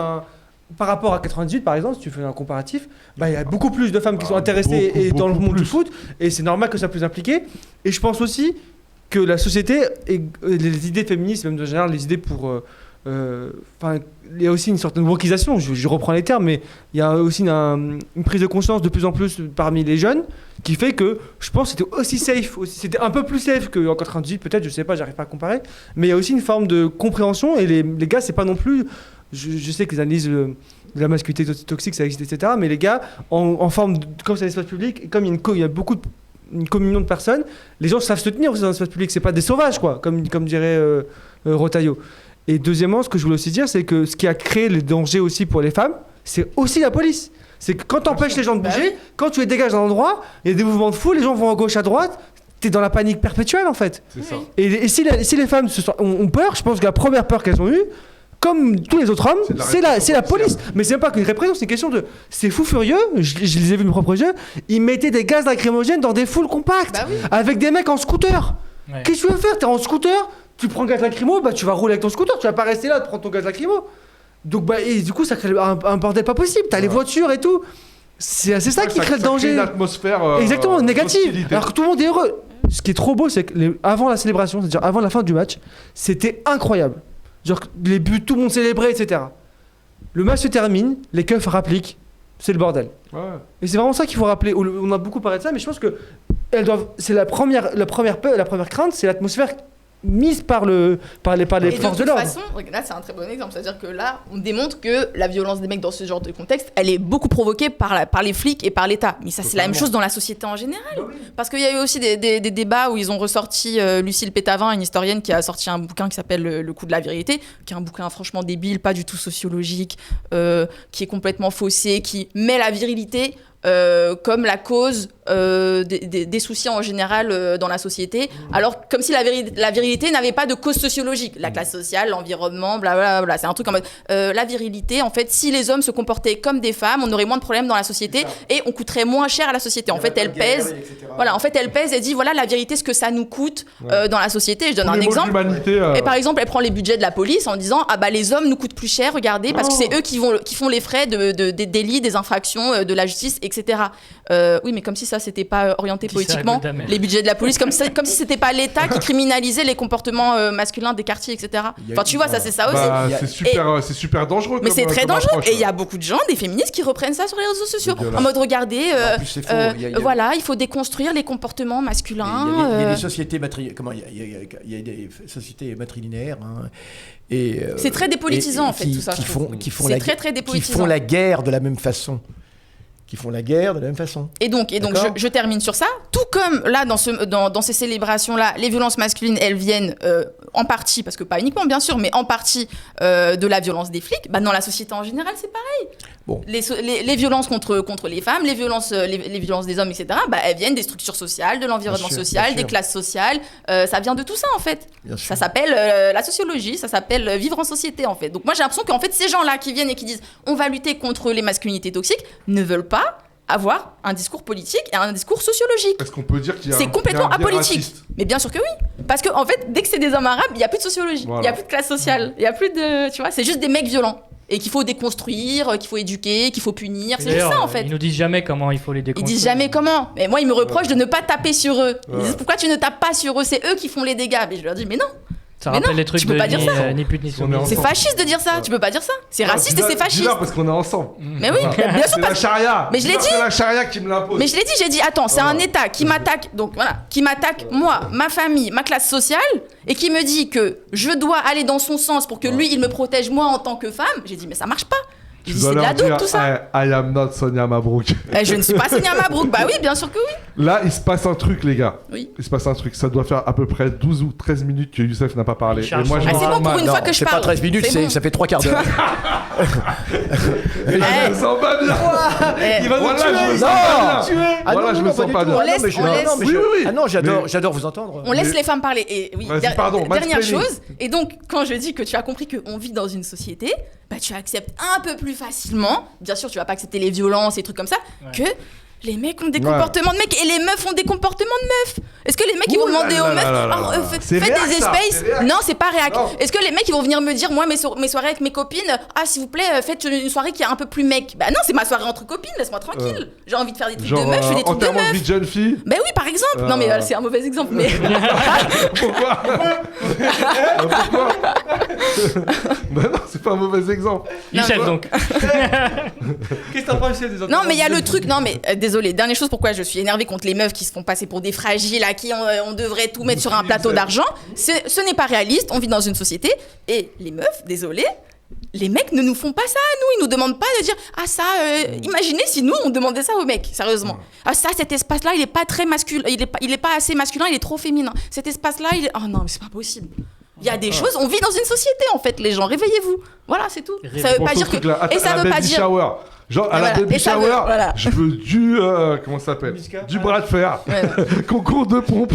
par rapport à 98 par exemple, si tu fais un comparatif, il y a beaucoup plus de femmes qui sont intéressées dans le monde du foot, et c'est normal que ça soit plus impliqué. Et je pense aussi que la société et les idées féministes, même de général les idées pour il y a aussi une sorte de wokisation, je reprends les termes, mais il y a aussi une prise de conscience de plus en plus parmi les jeunes qui fait que je pense que c'était aussi safe, c'était un peu plus safe qu'en 98 peut-être, je sais pas, j'arrive pas à comparer, mais il y a aussi une forme de compréhension, et les gars, c'est pas non plus... Je sais que les analyses de la masculinité toxique, ça existe, etc. Mais les gars, en forme comme c'est un espace public, et comme il y a beaucoup une communion de personnes, les gens savent se tenir aussi dans l'espace public. C'est pas des sauvages, quoi, comme dirait Rotaillot. Et deuxièmement, ce que je voulais aussi dire, c'est que ce qui a créé les dangers aussi pour les femmes, c'est aussi la police. C'est que quand t'empêches les gens de bouger, quand tu les dégages d'un endroit, il y a des mouvements de foule, les gens vont à gauche, à droite. T'es dans la panique perpétuelle, en fait. C'est ça. Et si les femmes ont peur, je pense que la première peur qu'elles ont eue, comme tous les autres hommes, c'est la police. Mais c'est même pas qu'une répression, c'est une question de... C'est fou furieux, je les ai vus de mes propres yeux, ils mettaient des gaz lacrymogènes dans des foules compactes, avec des mecs en scooter. Ouais. Qu'est-ce que tu veux faire ? T'es en scooter, tu prends gaz lacrymo, tu vas rouler avec ton scooter, tu vas pas rester là de prendre ton gaz lacrymo. Donc et du coup, ça crée un bordel pas possible, t'as les voitures et tout. C'est ça qui crée le danger. Une atmosphère exactement, négative. Alors que tout le monde est heureux. Ce qui est trop beau, c'est que avant la célébration, c'est-à-dire avant la fin du match, c'était incroyable. Genre les buts, tout le monde célébrait, etc. Le match se termine, les keufs rappliquent, c'est le bordel. Ouais. Et c'est vraiment ça qu'il faut rappeler. On a beaucoup parlé de ça, mais je pense que c'est la première crainte, c'est l'atmosphère mise par les forces de l'ordre. De toute façon, là c'est un très bon exemple, c'est-à-dire que là on démontre que la violence des mecs dans ce genre de contexte, elle est beaucoup provoquée par les flics et par l'État. Mais ça c'est la même chose dans la société en général. Parce qu'il y a eu aussi des débats où ils ont ressorti Lucille Pétavin, une historienne qui a sorti un bouquin qui s'appelle Le coup de la virilité, qui est un bouquin franchement débile, pas du tout sociologique, qui est complètement faussé, qui met la virilité comme la cause des soucis en général dans la société, alors comme si la virilité n'avait pas de cause sociologique, la classe sociale, l'environnement, blablabla, c'est un truc en mode la virilité, en fait, si les hommes se comportaient comme des femmes, on aurait moins de problèmes dans la société et on coûterait moins cher à la société. En fait, elle pèse, elle dit voilà la virilité, ce que ça nous coûte dans la société. Je donne un exemple. Et par exemple, elle prend les budgets de la police en disant ah bah les hommes nous coûtent plus cher, regardez, parce que c'est eux qui font les frais des délits, des infractions, de la justice, etc. Oui, mais comme si ça c'était pas orienté politiquement, les budgets de la police, comme si c'était pas l'État qui criminalisait les comportements masculins des quartiers, etc. Enfin, tu vois, ça c'est ça aussi. C'est super dangereux. Mais c'est très dangereux. Et il y a beaucoup de gens, des féministes, qui reprennent ça sur les réseaux sociaux en mode regardez, voilà, il faut déconstruire les comportements masculins. Il y a des sociétés il y a des sociétés matrilinéaires. Et c'est très dépolitisant en fait tout ça. Qui font la guerre de la même façon. Et donc je termine sur ça. Tout comme là, dans ces célébrations-là, les violences masculines, elles viennent en partie, parce que pas uniquement bien sûr, mais en partie de la violence des flics. Bah, dans la société en général, c'est pareil. Bon. Les violences contre les femmes, les violences des hommes, etc., bah, elles viennent des structures sociales, de l'environnement social, des classes sociales. Ça vient de tout ça, en fait. Ça s'appelle la sociologie, ça s'appelle vivre en société, en fait. Donc moi, j'ai l'impression qu'en fait, ces gens-là qui viennent et qui disent « on va lutter contre les masculinités toxiques » ne veulent pas avoir un discours politique et un discours sociologique. Est-ce qu'on peut dire qu'il y a c'est complètement apolitique. Mais bien sûr que oui. Parce que, en fait, dès que c'est des hommes arabes, il n'y a plus de sociologie, il n'y a plus de classe sociale, il n'y a plus de... Tu vois, c'est juste des mecs violents. Et qu'il faut déconstruire, qu'il faut éduquer, qu'il faut punir. C'est juste ça, en fait. Ils nous disent jamais comment il faut les déconstruire. Ils disent jamais comment. Mais moi, ils me reprochent de ne pas taper sur eux. Ils disent pourquoi tu ne tapes pas sur eux, c'est eux qui font les dégâts. Mais je leur dis mais non. Ça rappelle les trucs tu peux pas dire ça. Ni pute ni soumise. C'est fasciste de dire ça. Tu peux pas dire ça. C'est raciste et c'est fasciste. Dis-là parce qu'on est ensemble. Mais oui, bien sûr. C'est la charia. Mais je l'ai dit. C'est la charia qui me l'impose. Mais je l'ai dit. J'ai dit attends, c'est un État qui m'attaque. Donc voilà, qui m'attaque moi, ma famille, ma classe sociale, et qui me dit que je dois aller dans son sens pour que lui, il me protège moi en tant que femme. J'ai dit mais ça marche pas. Tu dois leur dire, tout ça. I am not Sonia Mabrouk. Je ne suis pas Sonia Mabrouk. Bah oui, bien sûr que oui. Là, il se passe un truc, les gars. Oui. Il se passe un truc. Ça doit faire à peu près 12 ou 13 minutes que Youssef n'a pas parlé. Et moi, c'est bon pour une fois que je parle. C'est pas 13 minutes, ça fait 3 quarts d'heure. Je me sens pas bien. Il va nous tuer. Voilà, je me sens pas bien. On laisse. J'adore vous entendre. On laisse les femmes parler. Et oui, pardon, dernière chose. Et donc, quand je dis que tu as compris qu'on vit dans une société, bah tu acceptes un peu plus facilement. Bien sûr, tu vas pas accepter les violences et trucs comme ça, que les mecs ont des comportements de mecs et les meufs ont des comportements de meufs. Est-ce que les mecs ils vont demander aux meufs faites des espaces? Non, c'est pas réac. Est-ce que les mecs ils vont venir me dire moi mes soirées avec mes copines, s'il vous plaît faites une soirée qui est un peu plus mec? Bah non, c'est ma soirée entre copines, laisse-moi tranquille. J'ai envie de faire des trucs de meufs, je fais des trucs de meufs. Vie de jeune fille. Bah oui, par exemple. Non mais c'est un mauvais exemple mais Pourquoi Bah non, c'est pas un mauvais exemple. Youssef donc. Qu'est-ce que t'as pensé des autres? Non mais il y a le truc, non mais désolé, dernière chose pourquoi je suis énervée contre les meufs qui se font passer pour des fragiles, à qui on devrait tout mettre sur un plateau d'argent. Ce n'est pas réaliste, on vit dans une société et les meufs, désolé, les mecs ne nous font pas ça à nous, ils nous demandent pas de dire imaginez si nous on demandait ça aux mecs, sérieusement. Cet espace là il est pas très masculin, il est pas assez masculin, il est trop féminin. Cet espace là oh non mais c'est pas possible. Il y a des choses, on vit dans une société en fait, les gens, réveillez-vous. Voilà, c'est tout. Ça veut pas dire que et ça veut pas dire shower. Genre à la baby shower, je veux du comment ça s'appelle, du bras de fer, concours de pompe,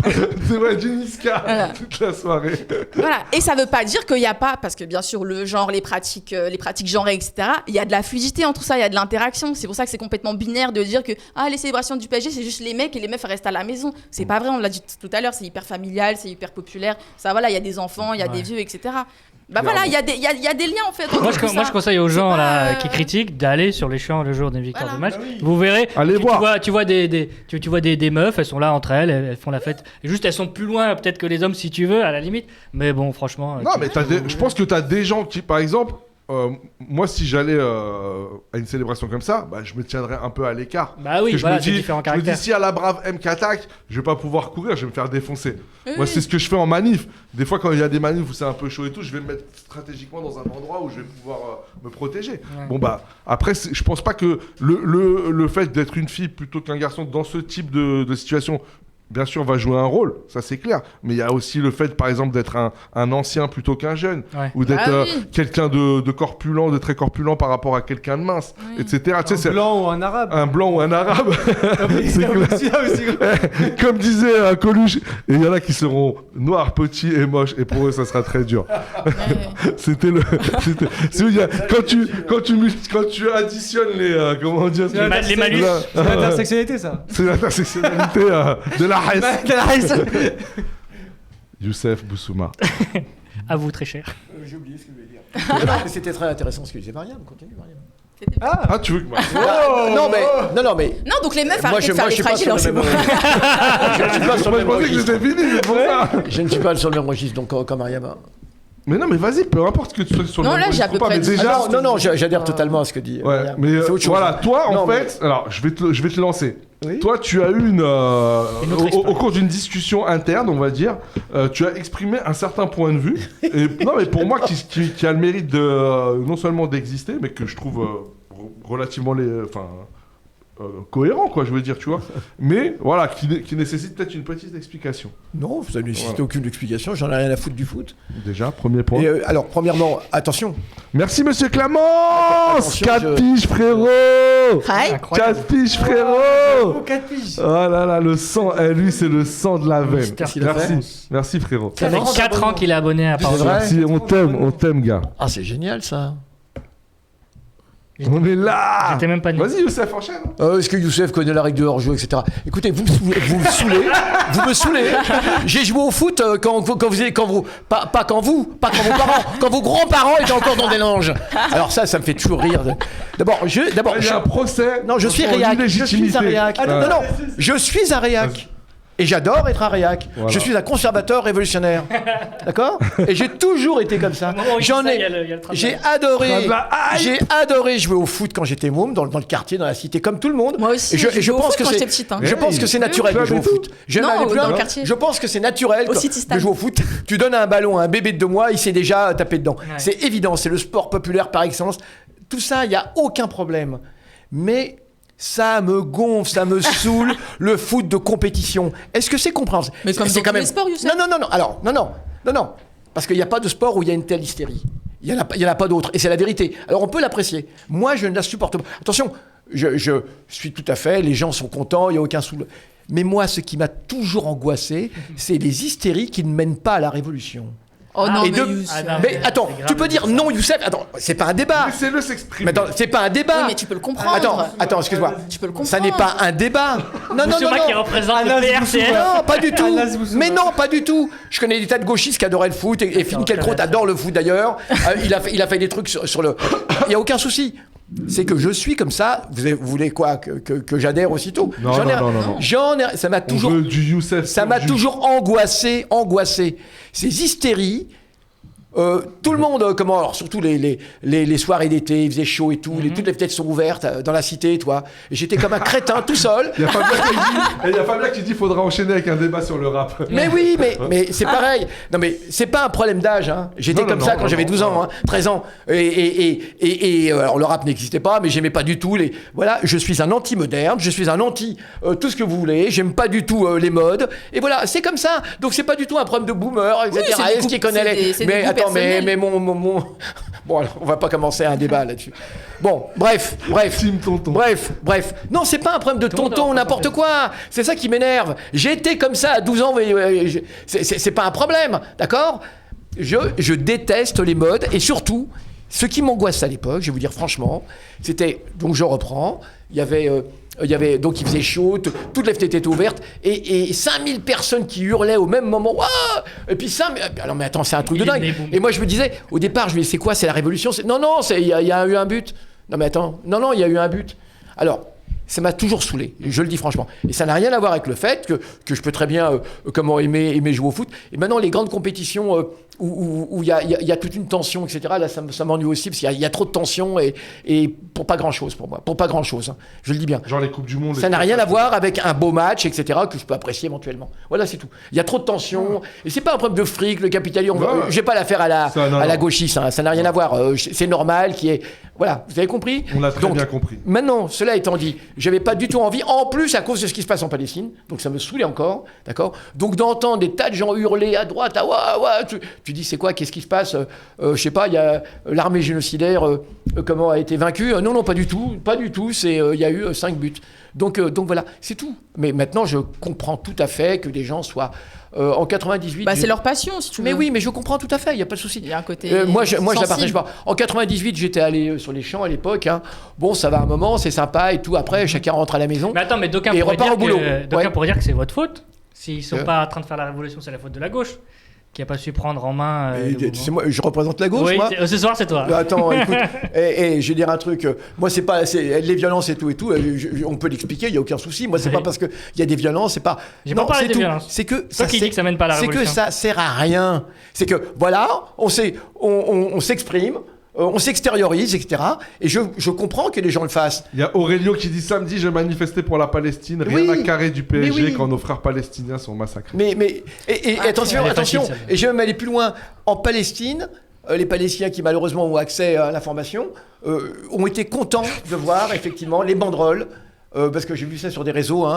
du Niska toute la soirée. Voilà, et ça veut pas dire qu'il y a pas, parce que bien sûr le genre, les pratiques genrées, etc. Il y a de la fluidité entre tout ça, il y a de l'interaction. C'est pour ça que c'est complètement binaire de dire que les célébrations du PSG c'est juste les mecs et les meufs restent à la maison. C'est pas vrai, on l'a dit tout à l'heure, c'est hyper familial, c'est hyper populaire. Ça voilà, il y a des enfants, il y a des vieux, etc. Bah voilà, il y a des liens en fait. Moi je conseille aux gens qui critiquent d'aller sur les champs le jour des victoires de match. Vous verrez. Allez voir. Tu vois des meufs, elles sont là entre elles font la fête. Et juste elles sont plus loin peut-être que les hommes si tu veux à la limite. Mais bon franchement. Non mais je pense que t'as des gens qui par exemple moi, si j'allais à une célébration comme ça, bah, je me tiendrais un peu à l'écart. Bah oui, voilà, c'est différents je me caractères. dis, si à la brave M qui attaque, je vais pas pouvoir courir, je vais me faire défoncer. Moi, c'est ce que je fais en manif. Des fois, quand il y a des manifs où c'est un peu chaud et tout, je vais me mettre stratégiquement dans un endroit où je vais pouvoir me protéger. Ouais. Bon, bah, après, je pense pas que le fait d'être une fille plutôt qu'un garçon dans ce type de situation, bien sûr, va jouer un rôle, ça c'est clair. Mais il y a aussi le fait, par exemple, d'être un ancien plutôt qu'un jeune, ou d'être quelqu'un de corpulent, de très corpulent par rapport à quelqu'un de mince, etc. Un blanc ou un arabe. Un blanc ou un arabe. C'est clair. Comme disait Coluche, et il y en a qui seront noirs, petits et moches, et pour eux, ça sera très dur. C'était le. Quand tu additionnes les. Comment dire les malus. C'est l'intersectionnalité, ça. C'est l'intersectionnalité de la Youssef Boussouma. À vous, très cher. J'ai oublié ce que je voulais dire. C'était très intéressant ce que disait Mariam. Continue, Mariam. Ah, tu veux que... Non, mais... Non, donc les meufs, arrêtez de faire les fragiles, c'est bon. Je ne suis pas sur le même registre. Je ne suis pas sur le même registre, donc comme Mariam. Mais non, mais vas-y, peu importe que tu sois sur le même registre. Non, là, j'ai à peu près... Déjà... Non, j'adhère totalement à ce que dit Mariam. Mais voilà, toi, en fait... Alors, je vais te lancer. Oui. Toi, tu as eu au cours d'une discussion interne, on va dire, tu as exprimé un certain point de vue. Et non, mais pour moi, qui a le mérite de non seulement d'exister, mais que je trouve relativement cohérent, quoi, je veux dire, tu vois. Mais voilà, qui nécessite peut-être une petite explication. Non, ça ne nécessite aucune explication. J'en ai rien à foutre du foot. Déjà, premier point. Et, alors, premièrement, attention. Merci, monsieur Clamence. 4 piges, frérot. 4 piges, frérot. 4 piges. Oh là là, le sang. Lui, c'est le sang de la veine. Merci, frérot. Ça fait 4 ans qu'il est abonné à Parole. Merci, on t'aime, gars. Ah, c'est génial, ça. On est là. J'étais même pas né. Vas-y, Youssef, enchaîne. Est-ce que Youssef connaît la règle de hors-jeu, etc. Écoutez, vous me saoulez. Vous me saoulez. J'ai joué au foot quand vos grands-parents étaient encore dans des langes. Alors ça me fait toujours rire. D'abord, il y a un procès. Non, je suis réac. Je suis un réac. Non, je suis un réac. Et j'adore être un réac. Voilà. Je suis un conservateur révolutionnaire. D'accord ? Et j'ai toujours été comme ça. J'ai adoré jouer au foot quand j'étais môme, dans le quartier, dans la cité, comme tout le monde. Moi aussi, je pense que j'étais petite. Je pense que c'est naturel de jouer au foot. Dans le quartier. Je pense que c'est naturel de jouer au foot. Tu donnes un ballon à un bébé de 2 mois, il sait déjà taper dedans. Ouais. C'est évident, c'est le sport populaire par excellence. Tout ça, il n'y a aucun problème. Mais... ça me gonfle, ça me saoule, le foot de compétition. Est-ce que c'est compréhensible ? Mais comme dans tous les sports, Youssef. Non. Alors, non. Parce qu'il n'y a pas de sport où il y a une telle hystérie. Il n'y en a pas d'autre. Et c'est la vérité. Alors, on peut l'apprécier. Moi, je ne la supporte pas. Attention, je suis tout à fait... Les gens sont contents, il n'y a aucun soulèvement. Mais moi, ce qui m'a toujours angoissé, c'est les hystéries qui ne mènent pas à la révolution. Oh non, mais attends, tu peux dire non, Youssef. Attends, c'est pas un débat. Laissez-le s'exprimer. Mais attends, c'est pas un débat. Oui, mais tu peux le comprendre. Attends, excuse-moi. Tu peux le comprendre. Ça n'est pas un débat. Non. qui représente le PRCF. Non, pas du tout. Mais non, pas du tout. Je connais des tas de gauchistes qui adoraient le foot et Finkielkraut adore le foot d'ailleurs. Il a fait des trucs sur le. Il n'y a aucun souci. C'est que je suis comme ça. Vous voulez quoi que j'adhère aussitôt ? Non. Ça m'a toujours. Ça m'a toujours angoissé. Ces hystéries. Tout le monde, alors surtout les soirées d'été, il faisait chaud et tout, toutes les fenêtres sont ouvertes dans la cité, toi. Et j'étais comme un crétin tout seul. Il y a Fabien qui dit faudra enchaîner avec un débat sur le rap. Mais oui, mais c'est pareil. Non mais c'est pas un problème d'âge. Hein. J'étais comme ça quand j'avais 12 ans, 13 ans. Et alors le rap n'existait pas, mais j'aimais pas du tout les. Voilà, je suis un anti-moderne, je suis un anti tout ce que vous voulez. J'aime pas du tout les modes. Et voilà, c'est comme ça. Donc c'est pas du tout un problème de boomer, etc. Oui, est-ce qu'il connaît les. Mais attends, mais mon. Bon, alors, on va pas commencer un débat là-dessus. Bon, bref. Team tonton. Bref. Non, c'est pas un problème de tonton, n'importe quoi. C'est ça qui m'énerve. J'étais comme ça à 12 ans, mais c'est pas un problème, d'accord ? Je déteste les modes et surtout, ce qui m'angoisse à l'époque, je vais vous dire franchement, c'était, donc je reprends, il y avait donc il faisait chaud, toutes les fenêtres étaient ouvertes et 5000 personnes qui hurlaient au même moment. Waouh ! Et puis alors mais attends, c'est un truc de dingue. Et moi je me disais au départ, je me disais c'est quoi, c'est la révolution ? Non, il y a eu un but. Non mais attends, non, il y a eu un but. Alors ça m'a toujours saoulé, je le dis franchement. Et ça n'a rien à voir avec le fait que je peux très bien aimer jouer au foot. Et maintenant, les grandes compétitions où il y a toute une tension, etc. Là, ça m'ennuie aussi parce qu'il y a trop de tension et pour pas grand-chose pour moi. Pour pas grand-chose, hein. Je le dis bien. Genre les Coupes du Monde. Ça n'a rien à voir avec un beau match, etc. que je peux apprécier éventuellement. Voilà, c'est tout. Il y a trop de tension. Et c'est pas un problème de fric, le capitalisme. J'ai pas l'affaire à la gauchiste. Hein. Ça n'a rien à voir. C'est normal qu'il y ait... Voilà, vous avez compris ? On l'a très bien compris. Maintenant, cela étant dit, j'avais pas du tout envie, en plus à cause de ce qui se passe en Palestine, donc ça me saoulait encore, d'accord ? Donc d'entendre des tas de gens hurler à droite, tu dis c'est quoi ? Qu'est-ce qui se passe ? Je sais pas, il y a l'armée génocidaire, comment a été vaincue ? Non, pas du tout, il y a eu 5 buts. Donc voilà, c'est tout. Mais maintenant, je comprends tout à fait que des gens soient... en 98... c'est leur passion, si tu veux. Mais oui, mais je comprends tout à fait, il n'y a pas de souci. Il y a un côté moi, je la partage pas. En 98, j'étais allé sur les champs à l'époque. Hein. Bon, ça va un moment, c'est sympa et tout. Après, chacun rentre à la maison. Mais attends, mais d'aucuns pourraient dire que c'est votre faute. S'ils ne sont pas en train de faire la révolution, c'est la faute de la gauche. Qui n'a pas su prendre en main. C'est moi, je représente la gauche, oui, moi. Ce soir, c'est toi. Attends, écoute, je vais dire un truc. Moi, c'est pas les violences et tout. On peut l'expliquer, il y a aucun souci. Moi, c'est pas parce que il y a des violences, c'est pas. J'ai pas parlé des violences. C'est que ça qui dit que ça mène pas à la révolution. C'est que ça sert à rien. C'est que voilà, on s'exprime. On s'extériorise, etc. Et je comprends que les gens le fassent. Il y a Aurélio qui dit samedi, j'ai manifesté pour la Palestine, rien à carrer du PSG quand nos frères palestiniens sont massacrés. Mais attention, et je vais même aller plus loin. En Palestine, les Palestiniens qui malheureusement ont accès à l'information ont été contents de voir effectivement les banderoles. Parce que j'ai vu ça sur des réseaux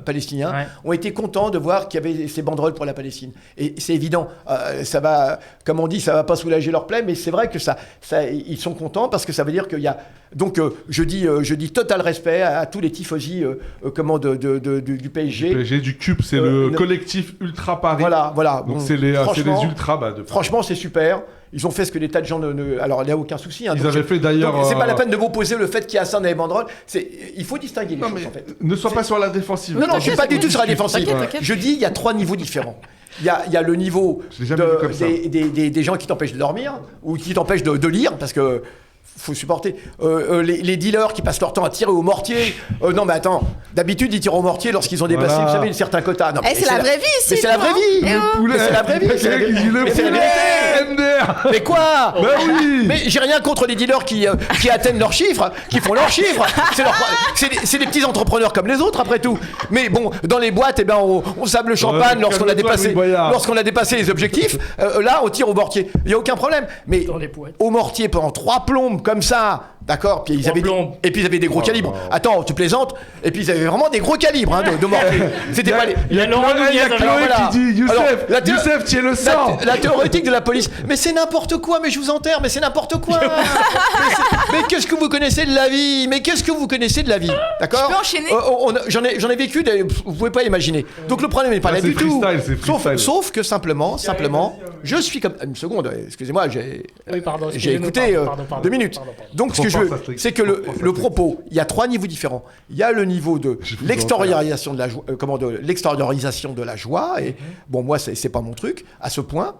palestiniens, ont été contents de voir qu'il y avait ces banderoles pour la Palestine. Et c'est évident, ça va, comme on dit, ça va pas soulager leur plaie, mais c'est vrai que ça, ils sont contents parce que ça veut dire qu'il y a... Donc je dis total respect à tous les tifosi du PSG. Du PSG, du CUP, c'est le collectif Ultra Paris. Voilà. Donc c'est les ultras de Paris. Franchement, c'est super. Ils ont fait ce que des tas de gens Alors, il n'y a aucun souci. Hein, ils avaient fait d'ailleurs... C'est pas la peine de vous poser le fait qu'il y a ça dans les banderoles. Il faut distinguer les choses, en fait. Ne sois pas sur la défensive. Non, je ne suis pas du tout sur la défensive. T'inquiète. Je dis, il y a 3 niveaux différents. Il y a le niveau des gens qui t'empêchent de dormir ou qui t'empêchent de lire, parce que... faut supporter. Les dealers qui passent leur temps à tirer au mortier. Non, mais attends, d'habitude, ils tirent au mortier lorsqu'ils ont dépassé, vous savez, un certain quota. Non, c'est la vraie vie, ici. Mais c'est la vraie vie. C'est la vraie vie. C'est la vérité. Mais quoi? Bah oui. Mais j'ai rien contre les dealers qui atteignent leurs chiffres, qui font leurs chiffres. C'est des petits entrepreneurs comme les autres, après tout. Mais bon, dans les boîtes, on sable le champagne lorsqu'on a dépassé les objectifs. Là, on tire au mortier. Il n'y a aucun problème. Mais au mortier pendant 3 plombes comme ça, d'accord, puis ils avaient des gros calibres. Attends, tu plaisantes. Et puis ils avaient vraiment des gros calibres de mortier. C'était pas les... Il y a Chloé qui dit Youssef, tu es le sang. La théorétique de la police. Mais c'est n'importe quoi, mais je vous enterre, mais c'est n'importe quoi. mais qu'est-ce que vous connaissez de la vie? D'accord? Je peux enchaîner? J'en ai vécu, vous pouvez pas imaginer. Donc le problème n'est pas là du tout. Sauf que simplement, je suis comme... Une seconde, excusez-moi, j'ai écouté 2 minutes. Donc ce que je veux, c'est que le propos, il y a 3 niveaux différents. Il y a le niveau de l'extériorisation de la joie, l'extériorisation de la joie. Et bon, moi, c'est pas mon truc à ce point.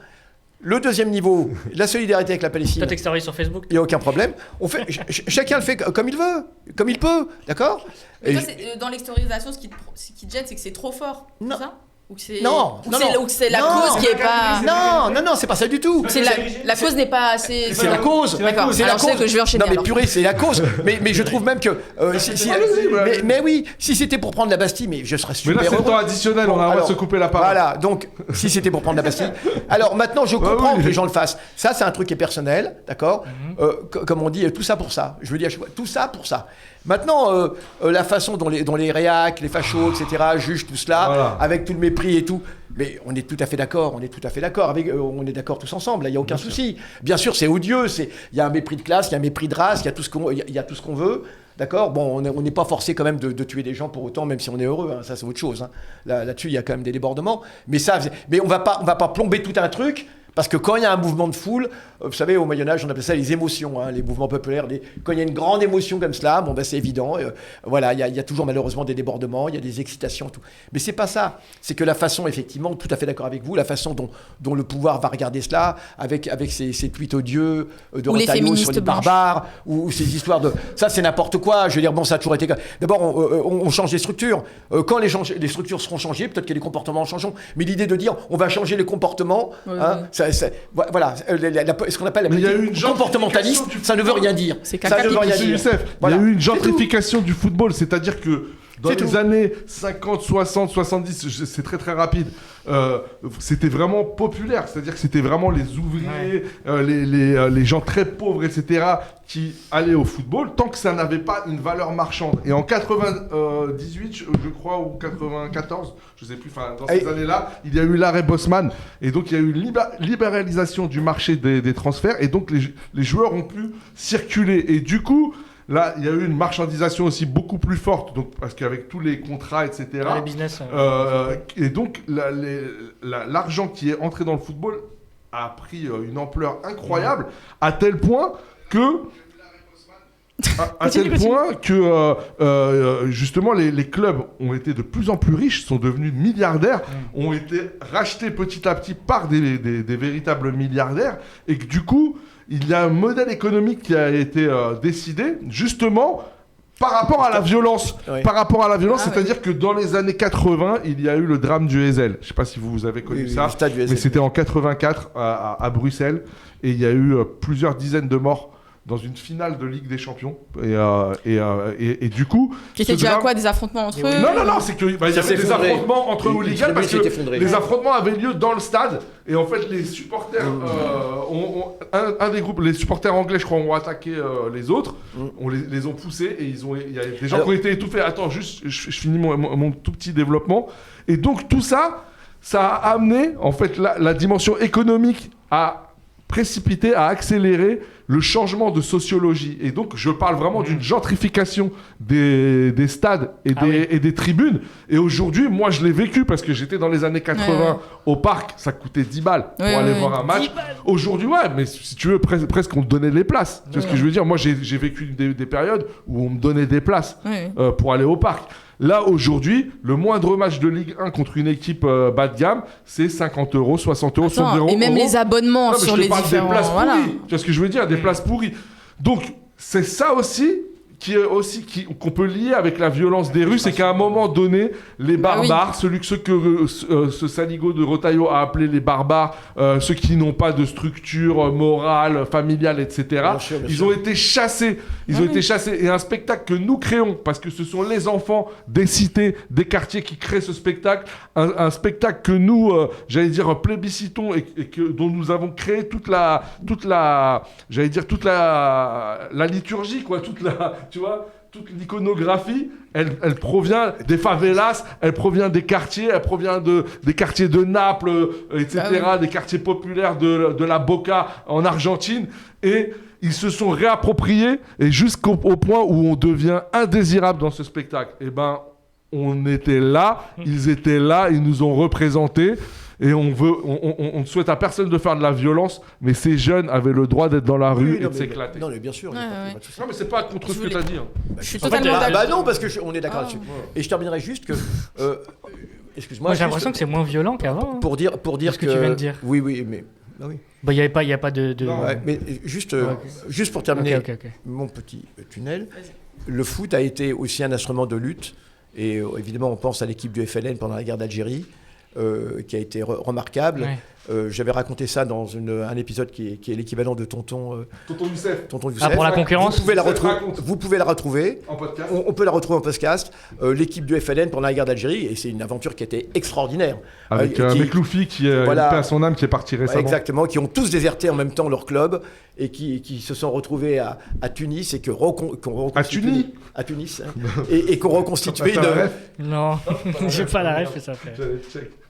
Le deuxième niveau, la solidarité avec la Palestine. Toi, t'extériorises sur Facebook. Il n'y a aucun problème. Chacun le fait comme il veut, comme il peut, d'accord. Mais toi, dans l'extériorisation, ce qui te gêne, c'est que c'est trop fort. Non. C'est ça? Ou que c'est la cause qui est pas... Non, c'est pas ça du tout. La cause n'est pas assez... C'est la cause. D'accord. Alors je sais que je vais enchaîner. Non mais purée, c'est la cause. Mais je trouve même que... mais oui, si c'était pour prendre la Bastille, mais je serais super heureux. Mais là c'est le temps additionnel, on va se couper la parole. Voilà, donc si c'était pour prendre la Bastille... Alors maintenant, je comprends que les gens le fassent. Ça, c'est un truc qui est personnel, d'accord. Comme on dit, tout ça pour ça. Je veux dire, tout ça pour ça. Maintenant, la façon dont les réacs, les fachos, etc., jugent tout cela, avec tout le mépris et tout, mais on est tout à fait d'accord, on est d'accord tous ensemble, il n'y a aucun souci. Bien sûr, c'est odieux, il y a un mépris de classe, il y a un mépris de race, il y a tout ce qu'on veut, d'accord. Bon, on n'est pas forcé quand même de tuer des gens pour autant, même si on est heureux, hein, ça c'est autre chose. Hein. Là-dessus, il y a quand même des débordements, mais on va pas plomber tout un truc. Parce que quand il y a un mouvement de foule, vous savez, au Moyen-Âge, on appelait ça les émotions, hein, les mouvements populaires. Quand il y a une grande émotion comme cela, c'est évident. Voilà, il y a toujours malheureusement des débordements, il y a des excitations, tout. Mais c'est pas ça. C'est que la façon, effectivement, tout à fait d'accord avec vous, la façon dont le pouvoir va regarder cela, avec ses tweets odieux de Retailleau sur les barbares, ou ces histoires de... Ça, c'est n'importe quoi. Je veux dire, bon, ça a toujours été... D'abord, on change les structures. Quand les structures seront changées, peut-être que les comportements changeront. Mais l'idée de dire, on va changer les comportements, Voilà, ce qu'on appelle la comportementaliste, ça ne veut rien dire. C'est Ça veut rien dire. Youssef, il y a eu une gentrification du football, c'est-à-dire que dans les années 50, 60, 70, c'est très très rapide, c'était vraiment populaire, c'est-à-dire que c'était vraiment les ouvriers, les gens très pauvres, etc., qui allaient au football, tant que ça n'avait pas une valeur marchande. Et en 98, je crois, ou 94, je ne sais plus, dans ces années-là, il y a eu l'arrêt Bosman, et donc il y a eu une libéralisation du marché des transferts, et donc les joueurs ont pu circuler. Et du coup, là, il y a eu une marchandisation aussi beaucoup plus forte, donc, parce qu'avec tous les contrats, etc. Les business. Et donc, l'argent qui est entré dans le football a pris une ampleur incroyable, à tel point que... justement les clubs ont été de plus en plus riches, sont devenus milliardaires, ont été rachetés petit à petit par des véritables milliardaires, et que du coup il y a un modèle économique qui a été décidé justement par rapport à la violence. C'est-à-dire que dans les années 80, il y a eu le drame du Heysel. Je ne sais pas si vous avez connu ça, mais c'était en 84 à Bruxelles, et il y a eu plusieurs dizaines de morts dans une finale de Ligue des Champions. Et du coup... Qui était déjà quoi, des affrontements entre eux? Non, c'est qu'il y avait des affrontements entre hooligans, parce que les affrontements avaient lieu dans le stade, et en fait les supporters, un des groupes, les supporters anglais je crois, ont attaqué les autres, on les ont poussés, et il y a des gens qui ont été étouffés. Attends, juste, je finis mon tout petit développement. Et donc tout ça, ça a amené en fait la dimension économique à précipiter, à accélérer le changement de sociologie. Et donc, je parle vraiment d'une gentrification des stades et des tribunes. Et aujourd'hui, moi, je l'ai vécu parce que j'étais dans les années 80 au parc. Ça coûtait 10 balles pour aller voir un match. Aujourd'hui, mais si tu veux, presque on te donnait les places. Tu vois ce que je veux dire? Moi, j'ai vécu des périodes où on me donnait des places pour aller au parc. Là, aujourd'hui, le moindre match de Ligue 1 contre une équipe bas de gamme, c'est 50 €, 60 €, 100 €. Et même les abonnements sur les différents... des places pourries. Tu vois ce que je veux dire? Des places pourries. Donc, c'est ça aussi qu'on peut lier avec la violence des rues, c'est qu'à un moment donné, les barbares, ceux que ce Saligo de Rotaillot a appelé les barbares, ceux qui n'ont pas de structure morale, familiale, etc., ils ont été chassés. Ils ont été chassés. Et un spectacle que nous créons, parce que ce sont les enfants des cités, des quartiers qui créent ce spectacle, un spectacle que nous, plébiscitons et dont nous avons créé toute la liturgie, quoi, tu vois, toute l'iconographie, elle provient des favelas, elle provient des quartiers, elle provient des quartiers de Naples, etc., des quartiers populaires de la Boca en Argentine, et ils se sont réappropriés, et jusqu'au point où on devient indésirable dans ce spectacle. Eh ben, on était là, ils étaient là, ils nous ont représentés. Et on ne souhaite à personne de faire de la violence, mais ces jeunes avaient le droit d'être dans la rue et de s'éclater. Non, mais bien sûr. Non, mais c'est pas contre ce que tu as dit. Je suis totalement d'accord. Non, parce qu'on est d'accord là-dessus. Et je terminerai juste que... excuse-moi. Moi, j'ai l'impression que c'est moins violent qu'avant. Pour dire ce que tu viens de dire. Oui, mais... Il n'y a pas de... mais juste pour terminer mon petit tunnel, le foot a été aussi un instrument de lutte. Et évidemment, on pense à l'équipe du FLN pendant la guerre d'Algérie. Qui a été remarquable. J'avais raconté ça dans un épisode qui est l'équivalent de Tonton Youssef. Pour la concurrence. Vous pouvez la retrouver. En podcast. On peut la retrouver en podcast. L'équipe du FLN pendant la guerre d'Algérie, et c'est une aventure qui était extraordinaire. Avec Mekloufi qui est paix à son âme, qui est parti récemment. Exactement, qui ont tous déserté en même temps leur club et qui se sont retrouvés à Tunis et à Tunis et qu'on reconstitué Non, j'ai pas la ref, ça fait.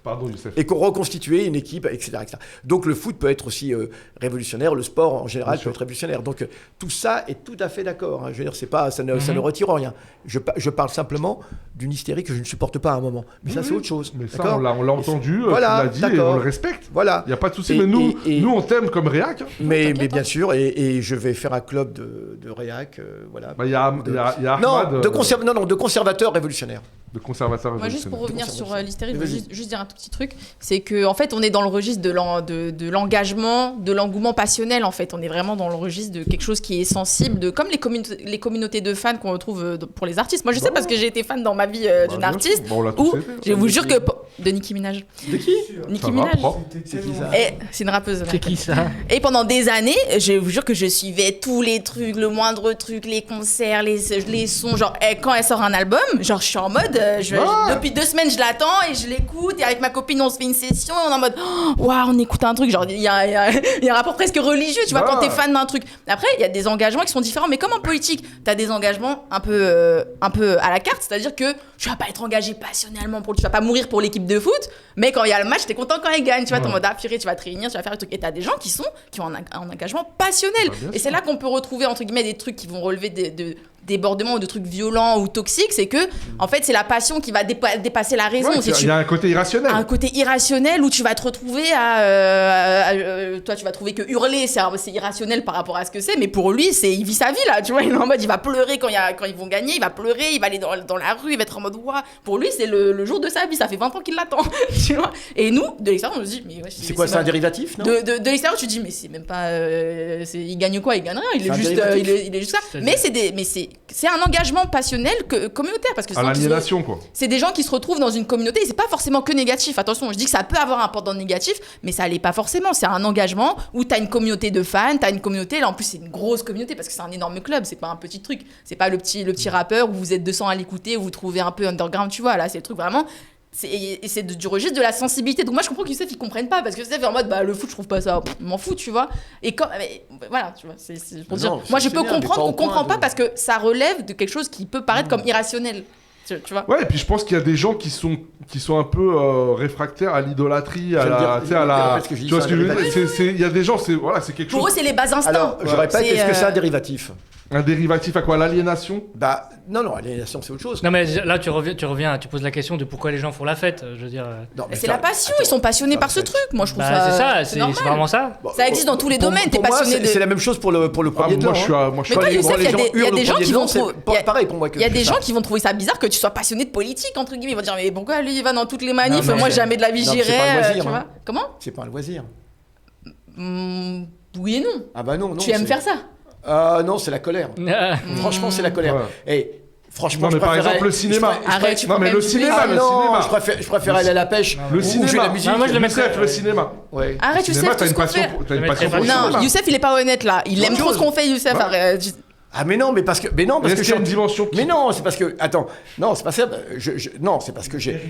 Pardon, Youssef. Et qu'on reconstituait une équipe, etc., etc. Donc le foot peut être aussi révolutionnaire, le sport en général peut être révolutionnaire. Donc tout ça est tout à fait d'accord. Je veux dire, ça ne retire rien. Je parle simplement d'une hystérie que je ne supporte pas à un moment. Mais ça, c'est autre chose. Mais ça, on l'a entendu, tu l'as dit, et on le respecte. Voilà. Il n'y a pas de souci. Mais nous, on t'aime comme réac. Mais bien sûr, et je vais faire un club de réac. Voilà. Il y a Ahmad. De conservateurs révolutionnaires. De conservateurs révolutionnaires. Moi, juste pour revenir sur l'hystérie, je veux juste dire un tout petit truc. C'est qu'en fait, on est dans le registre de l'engagement, de l'engouement passionnel. En fait, on est vraiment dans le registre de quelque chose qui est sensible, comme les communautés de fans qu'on retrouve pour les artistes. Moi, je sais parce que j'ai été fan dans ma vie d'une artiste. Je vous jure que De Nicki Minaj. De qui? Nicki Minaj. C'est qui ça? Et c'est une rappeuse. C'est qui ça? Et pendant des années, je vous jure que je suivais tous les trucs, le moindre truc, les concerts, les sons. Genre, quand elle sort un album, genre, je suis en mode, depuis 2 semaines, je l'attends et je l'écoute. Et avec ma copine, on se fait une session et on est en mode, waouh, on écoute un truc. Genre, il y a un rapport presque religieux, tu vois, quand t'es fan d'un truc. Après, il y a des engagements qui sont différents, mais comme en politique, t'as des engagements un peu à la carte, c'est-à-dire que tu vas pas être engagé passionnellement tu vas pas mourir pour l'équipe de foot, mais quand il y a le match, t'es content quand ils gagnent, tu vois, t'es en mode tu vas te réunir, tu vas faire le truc. Et t'as des gens qui ont un engagement passionnel. Et c'est là qu'on peut retrouver, entre guillemets, des trucs qui vont relever de débordements ou de trucs violents ou toxiques, c'est que en fait c'est la passion qui va dépasser la raison. Il y a un côté irrationnel. Un côté irrationnel où tu vas te retrouver toi tu vas trouver que hurler c'est irrationnel par rapport à ce que c'est, mais pour lui il vit sa vie là, tu vois, il est en mode il va pleurer quand ils vont gagner, il va pleurer, il va aller dans la rue, il va être en mode ouah. Pour lui c'est le jour de sa vie, ça fait 20 ans qu'il l'attend, tu vois. Et nous de l'extérieur on se dit mais ouais, c'est quoi, c'est un dérivatif, non? De l'extérieur tu te dis mais c'est même pas il gagne quoi, il gagne rien, il est juste ça. Mais c'est un engagement passionnel communautaire, parce que à l'aliénation quoi. C'est des gens qui se retrouvent dans une communauté et c'est pas forcément que négatif. Attention, je dis que ça peut avoir un pendant négatif, mais ça l'est pas forcément. C'est un engagement où t'as une communauté de fans, t'as une communauté, là en plus c'est une grosse communauté parce que c'est un énorme club, c'est pas un petit truc, c'est pas le petit rappeur où vous êtes 200 à l'écouter, où vous trouvez un peu underground, tu vois, là c'est le truc vraiment. C'est du registre de la sensibilité. Donc moi je comprends que Youssef ils comprennent pas, parce que Youssef est en mode le foot je trouve pas ça, m'en fous, tu vois. Et voilà, tu vois, c'est pour dire. Moi je peux comprendre qu'on comprend pas parce que ça relève de quelque chose qui peut paraître comme irrationnel. Tu vois. Ouais, et puis je pense qu'il y a des gens qui sont un peu réfractaires à l'idolâtrie, tu vois ce que je veux dire. Il y a des gens, c'est quelque chose. Pour eux c'est les bas instincts. Alors je répète, est-ce que c'est un dérivatif? Un dérivatif à quoi? L'aliénation? Bah non, l'aliénation c'est autre chose. Non mais là tu poses la question de pourquoi les gens font la fête, je veux dire. Non, c'est la passion, ils sont passionnés par ce truc. Moi je trouve c'est vraiment ça. Ça existe dans tous les domaines, t'es passionné de. C'est la même chose pour le premier temps. Moi je suis mais toi, il y a des gens qui vont trouver. Pareil pour moi. Il y a des gens qui vont trouver ça bizarre que tu sois passionné de politique entre guillemets. Ils vont dire mais pourquoi lui il va dans toutes les manifs, moi jamais de la vie j'irai. Tu vois. Comment? C'est pas un loisir. Oui et non. Ah bah non. Tu aimes faire ça? Non, c'est la colère. Franchement, c'est la colère. Et franchement, non, mais par exemple le cinéma. Arrête, non mais le cinéma, je préfère aller à la pêche. Le cinéma, la musique. Moi je le mettrais le cinéma. Ouais. Arrête, Youssef, t'as une passion pour le cinéma. Non, Youssef, il est pas honnête là. Il aime trop ce qu'on fait, Youssef. Ah mais non, parce que je suis une dimension. Mais non, c'est parce que non, c'est pas ça. Non, c'est parce que j'ai.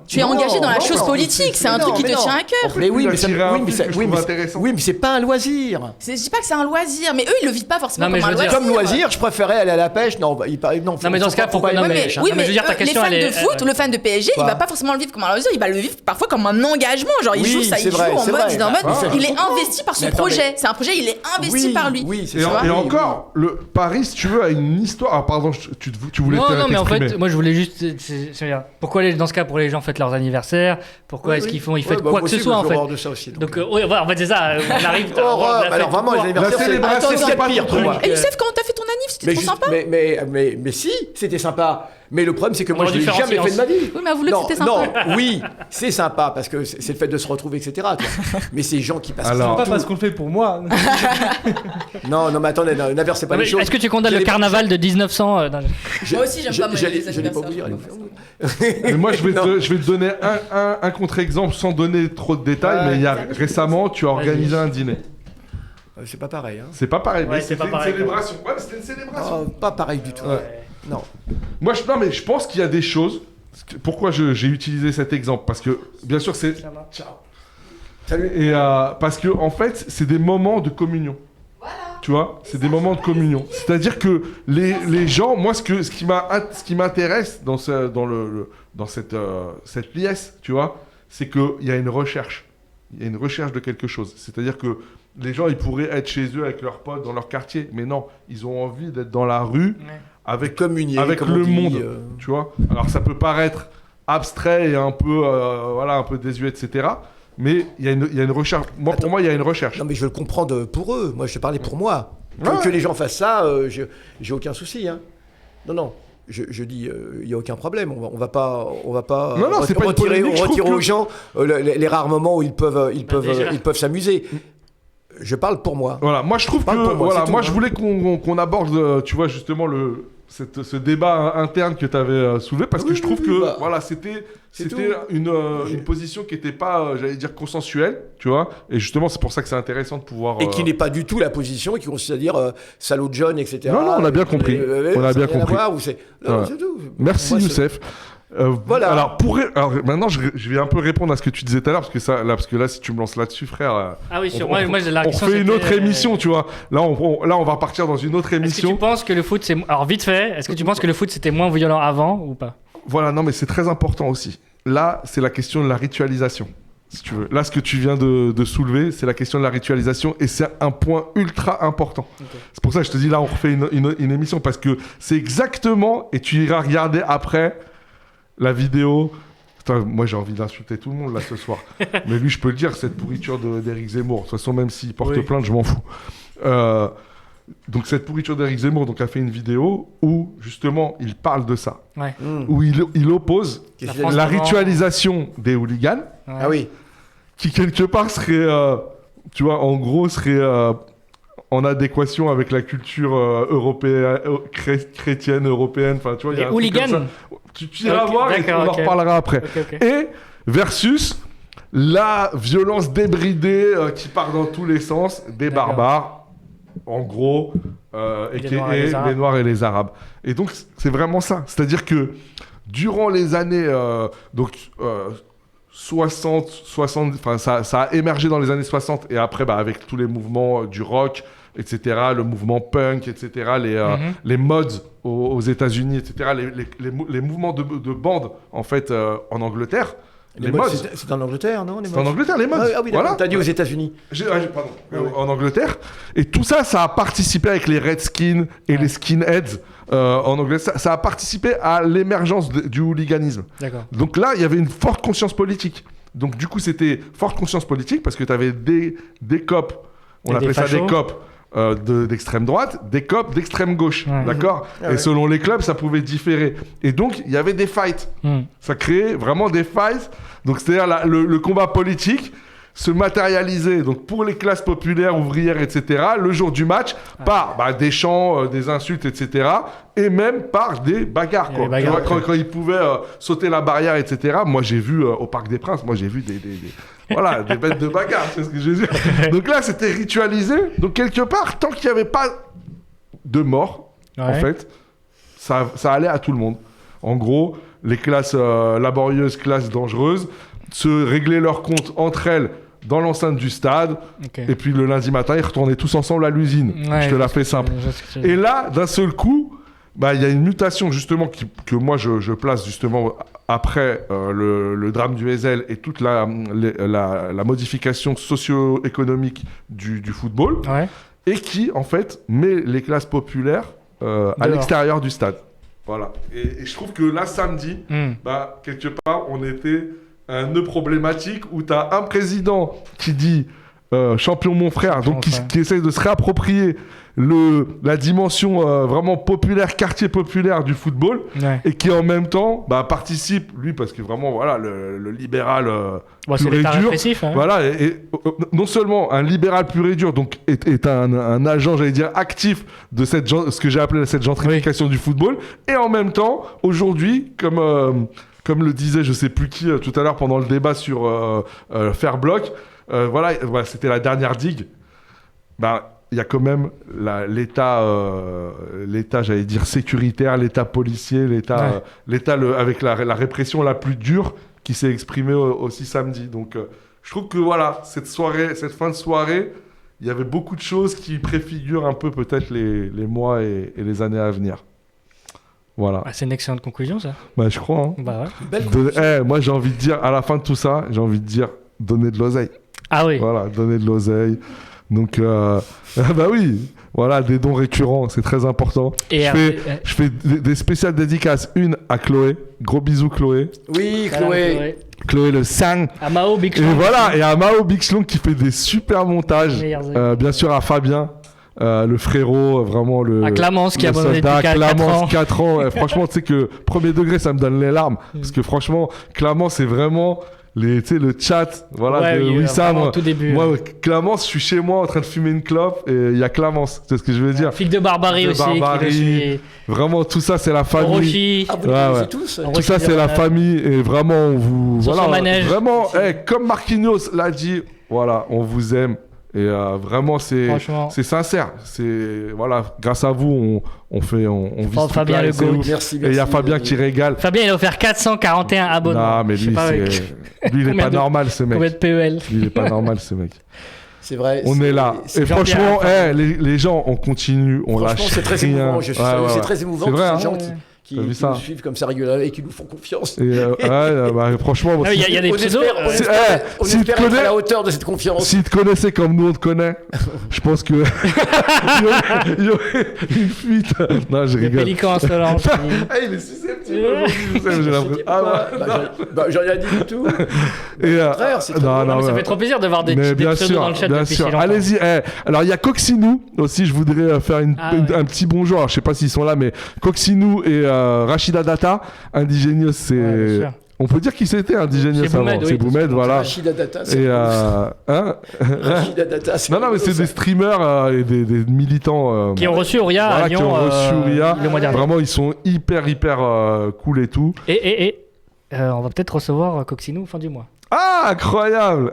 Tu es engagé dans la chose politique. C'est un truc qui te tient à cœur. Mais oui, mais c'est pas un loisir. Je dis pas que c'est un loisir, mais eux ils le vivent pas forcément comme un loisir. Comme loisir, je préférais aller à la pêche. Non, mais dans ce cas, pourquoi non? Mais je veux dire ta question. Les fans de foot, le fan de PSG, il va pas forcément le vivre comme un loisir. Il va le vivre parfois comme un engagement. Genre il joue ça, il joue en mode, il est investi par son projet. C'est un projet, il est investi par lui. Et encore le Paris, si tu veux, a une histoire. Ah, pardon, tu voulais t'exprimer. Non, mais en fait, moi je voulais juste. Pourquoi dans ce cas, pour les gens fêtent leurs anniversaires? Pourquoi est-ce qu'ils fêtent quoi que ce soit en fait? Donc, on va dire ça. On arrive. Alors vraiment, les anniversaires, c'est ce qu'il y a de pire pour moi. Et Youssef, quand t'as fait ton anniv, c'était trop sympa. Mais si, c'était sympa. Mais le problème, c'est que moi, je l'ai jamais fait de ma vie. Oui, mais avouez que c'était sympa. Non, oui, c'est sympa parce que c'est le fait de se retrouver, etc. Mais ces gens qui passent. Alors, pas parce qu'on le fait pour moi. Non, mais attendez, n'inversez pas les choses. Est-ce que tu condamnes le carnaval de 1900 Moi aussi, j'aime pas mal les je l'ai pas oublié. Mais moi, je vais te donner un contre-exemple sans donner trop de détails. Mais il y a récemment, tu as organisé un dîner. C'est pas pareil. C'est pas pareil. Ouais, c'était une célébration. Ouais, c'était une célébration. Pas pareil du tout. Non. Moi, mais je pense qu'il y a des choses. Pourquoi j'ai utilisé cet exemple? Parce que, bien sûr, c'est. Ciao. Salut. Et parce que, en fait, c'est des moments de communion. Voilà. Tu vois, c'est des moments de communion. C'est-à-dire que les gens, moi, ce qui m'intéresse dans cette liesse, tu vois, c'est qu'il y a une recherche. Il y a une recherche de quelque chose. C'est-à-dire que les gens, ils pourraient être chez eux avec leurs potes dans leur quartier, mais non, ils ont envie d'être dans la rue. Ouais. Avec le monde, tu vois. Alors ça peut paraître abstrait et un peu, un peu désuet, etc. Mais il y a une recherche. Pour moi, il y a une recherche. Non, mais je veux le comprendre pour eux. Moi, je te parlais pour moi. Que les gens fassent ça, j'ai aucun souci. Hein. Non. Je dis, il n'y a aucun problème. On va pas retirer aux gens les rares moments où ils peuvent s'amuser. Je parle pour moi. Voilà, moi je trouve que moi je voulais qu'on aborde, tu vois, justement ce débat interne que tu avais soulevé, parce que je trouve que voilà, c'était une position qui n'était pas, j'allais dire, consensuelle, tu vois. Et justement, c'est pour ça que c'est intéressant de pouvoir... Et qui n'est pas du tout la position qui consiste à dire salaud John, etc. Non, on a bien compris. On a bien compris. C'est tout. Merci, Youssef. Voilà. Alors maintenant, je vais un peu répondre à ce que tu disais tout à l'heure, parce que là, si tu me lances là-dessus, frère. Ah oui, on fait une autre émission, tu vois. Là, on va partir dans une autre émission. Est-ce que tu penses que le foot, alors vite fait, est-ce que tu penses que le foot c'était moins violent avant ou pas? Voilà, non, mais c'est très important aussi. Là, c'est la question de la ritualisation, si tu veux. Là, ce que tu viens de soulever, c'est la question de la ritualisation, et c'est un point ultra important. Okay. C'est pour ça que je te dis, là, on refait une émission, parce que c'est exactement, et tu iras regarder après la vidéo. Putain, moi, j'ai envie d'insulter tout le monde, là, ce soir. Mais lui, je peux le dire, cette pourriture d'Éric Zemmour. De toute façon, même s'il porte plainte, je m'en fous. Donc, cette pourriture d'Éric Zemmour a fait une vidéo où, justement, il parle de ça. Ouais. Où il oppose la ritualisation des hooligans. Ouais. Ah oui. Qui, quelque part, serait... tu vois, en gros, serait... en adéquation avec la culture européenne, chrétienne, européenne. Enfin, tu vois, les hooligans. Tu iras voir et on en reparlera après. Okay. Et versus la violence débridée qui part dans tous les sens des barbares, en gros, les Noirs et les Arabes. Et donc, c'est vraiment ça. C'est-à-dire que durant les années 60, enfin, ça a émergé dans les années 60 et après, avec tous les mouvements du rock, etc., le mouvement punk, etc., les mods aux États-Unis, etc., les mouvements de bandes, en fait, en Angleterre. Les mods, c'est en Angleterre, non? C'est en Angleterre, les mods. Ah oui, voilà. T'as dit aux États-Unis. Pardon. En Angleterre. Et tout ça, ça a participé avec les Redskins et les Skinheads en Angleterre. Ça a participé à l'émergence du hooliganisme. D'accord. Donc là, il y avait une forte conscience politique. Donc du coup, c'était forte conscience politique parce que tu avais des cops, on appelait ça des cops d'extrême droite, des cops d'extrême gauche, d'accord. Et selon les clubs, ça pouvait différer. Et donc, il y avait des fights. Ça créait vraiment des fights. Donc, c'est-à-dire le combat politique se matérialisait donc pour les classes populaires, ouvrières, etc. le jour du match par des chants, des insultes, etc. et même par des bagarres. Quoi. Bagarres, tu vois, quand ils pouvaient sauter la barrière, etc. Moi, j'ai vu au Parc des Princes, des bêtes de bagarre, c'est ce que je veux dire. Donc là, c'était ritualisé. Donc quelque part, tant qu'il n'y avait pas de mort, en fait, ça allait à tout le monde. En gros, les classes laborieuses, classes dangereuses, se réglaient leurs comptes entre elles dans l'enceinte du stade, et puis le lundi matin, ils retournaient tous ensemble à l'usine. Je te la fais simple. Et là, d'un seul coup, il y a une mutation justement que moi je place justement après le drame du Heysel et toute la modification socio-économique du football, et qui en fait met les classes populaires à l'extérieur du stade. Voilà. Et je trouve que là, samedi, quelque part, on était un nœud problématique où tu as un président qui dit champion mon frère, donc qui essaye de se réapproprier la dimension vraiment populaire, quartier populaire du football, et qui en même temps participe, lui, parce que vraiment, voilà, le libéral pur et dur, voilà, et non seulement un libéral pur et dur, donc est un agent, j'allais dire, actif de ce que j'ai appelé cette gentrification du football, et en même temps, aujourd'hui, comme le disait je sais plus qui tout à l'heure pendant le débat sur faire bloc, voilà, c'était la dernière digue. Il y a quand même l'État, j'allais dire sécuritaire, l'État policier, l'État avec la répression la plus dure qui s'est exprimée aussi samedi. Donc, je trouve que voilà, cette fin de soirée, il y avait beaucoup de choses qui préfigurent un peu peut-être les mois et les années à venir. Voilà. C'est une excellente conclusion, ça. Je crois. Moi, j'ai envie de dire, à la fin de tout ça, donner de l'oseille. Ah oui. Voilà, donner de l'oseille. Donc, oui, voilà, des dons récurrents, c'est très important. Et je fais des spéciales dédicaces. Une à Chloé. Gros bisous, Chloé. Oui, Chloé. Chloé le sang. À Mao Big Schlong. Et voilà, et à Mao Big Schlong qui fait des super montages. Bien sûr, à Fabien. Le frérot, vraiment à Clamence qui a abandonné depuis 4 ans. Franchement, tu sais que premier degré, ça me donne les larmes. Parce que franchement, Clamence, c'est vraiment tu sais, le chat, voilà, de Wissam. Au tout début. Moi, Clamence, je suis chez moi en train de fumer une clope et il y a Clamence, c'est ce que je veux dire. Flic de Barbarie aussi. Vraiment, tout ça, c'est la famille. Orochi. Ah, vous les connaissez tous. Tout ça, c'est la famille et vraiment, on vous. Sur son manège. Vraiment, comme Marquinhos l'a dit, voilà, on vous aime. Et vraiment, c'est sincère. Voilà, grâce à vous, on vit ce Fabien Le Goat. Merci. Et il y a Fabien qui régale. Fabien, il a offert 441 abonnements. Non, mais lui, lui il est pas normal, ce mec. Combien de PEL? Lui, il est pas normal, ce mec. C'est vrai. On est là. Et franchement, les gens, on continue, on lâche rien. C'est très émouvant. C'est très émouvant. C'est vrai, ces gens qui nous suivent comme ça régulièrement et qui nous font confiance. Et franchement, il y a des pseudos. On espère être à la hauteur de cette confiance. S'ils te connaissaient comme nous on te connaît, je pense que il y aurait une fuite. Non, je rigole. Pélican insolent. Il est susceptible aujourd'hui, j'ai l'impression. J'ai rien dit du tout. Ça fait trop plaisir de voir des pseudos dans le chat depuis si longtemps. Allez-y. Alors il y a Coxinou aussi, je voudrais faire un petit bonjour. Alors je sais pas s'ils sont là, mais Coxinou et Rachida Data, Indigenios, c'est. On peut dire qui c'était Indigenios avant. C'est Boumed, voilà. Rachida Data, c'est. Et Rachida Data, c'est. Non, mais c'est des streamers et des militants. Qui ont reçu Ouria à Lyon. Qui ont reçu Ouria. Le mois dernier. Vraiment, ils sont hyper cool et tout. Et on va peut-être recevoir Coxinou fin du mois. Ah, incroyable.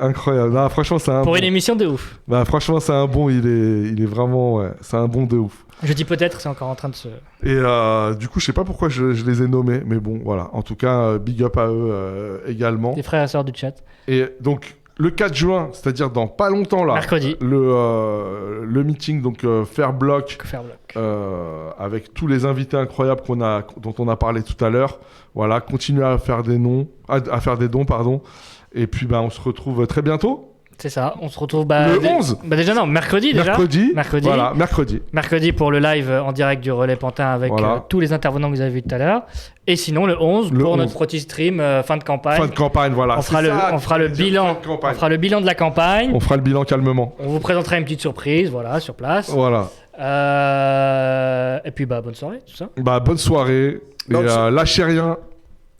Non, franchement, c'est un Pour une émission de ouf. Franchement, c'est un bon. Il est vraiment. C'est un bon de ouf. Je dis peut-être, c'est encore en train de se... Et du coup, je sais pas pourquoi je les ai nommés, mais bon, voilà. En tout cas, big up à eux également. Des frères et sœurs du chat. Et donc, le 4 juin, c'est-à-dire dans pas longtemps, là. Mercredi. Le meeting, donc Faire Bloc. Avec tous les invités incroyables dont on a parlé tout à l'heure. Voilà, continuez à faire des dons, pardon. Et puis, on se retrouve très bientôt. C'est ça, on se retrouve le 11. Mercredi. Voilà, mercredi. Mercredi pour le live en direct du Relais Pantin avec tous les intervenants que vous avez vus tout à l'heure. Et sinon le 11 pour notre petit stream fin de campagne. Fin de campagne, voilà. On fera le bilan. On fera le bilan de la campagne. On fera le bilan calmement. On vous présentera une petite surprise, voilà, sur place. Voilà. Et puis bonne soirée, tout ça. Bonne soirée. Et lâchez rien.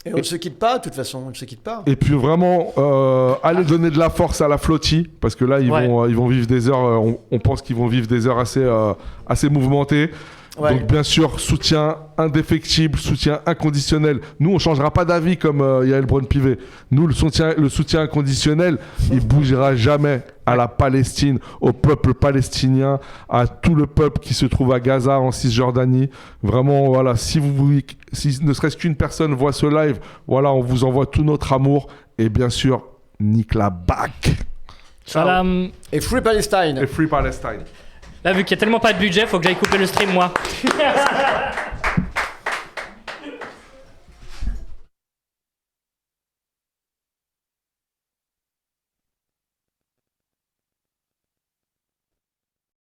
Et on ne se quitte pas, de toute façon, on ne se quitte pas. Et puis vraiment, allez donner de la force à la flottille, parce que là, ils vont vivre des heures, on pense qu'ils vont vivre des heures assez mouvementées. Ouais. Donc bien sûr, soutien indéfectible, soutien inconditionnel. Nous, on ne changera pas d'avis comme Yael Braun-Pivet. Nous, le soutien inconditionnel, il ne bougera jamais à la Palestine, au peuple palestinien, à tout le peuple qui se trouve à Gaza, en Cisjordanie. Vraiment, voilà, si ne serait-ce qu'une personne voit ce live, voilà, on vous envoie tout notre amour. Et bien sûr, nique la bac. Salam. Et Free Palestine. Et Free Palestine. Là, vu qu'il n'y a tellement pas de budget, faut que j'aille couper le stream, moi.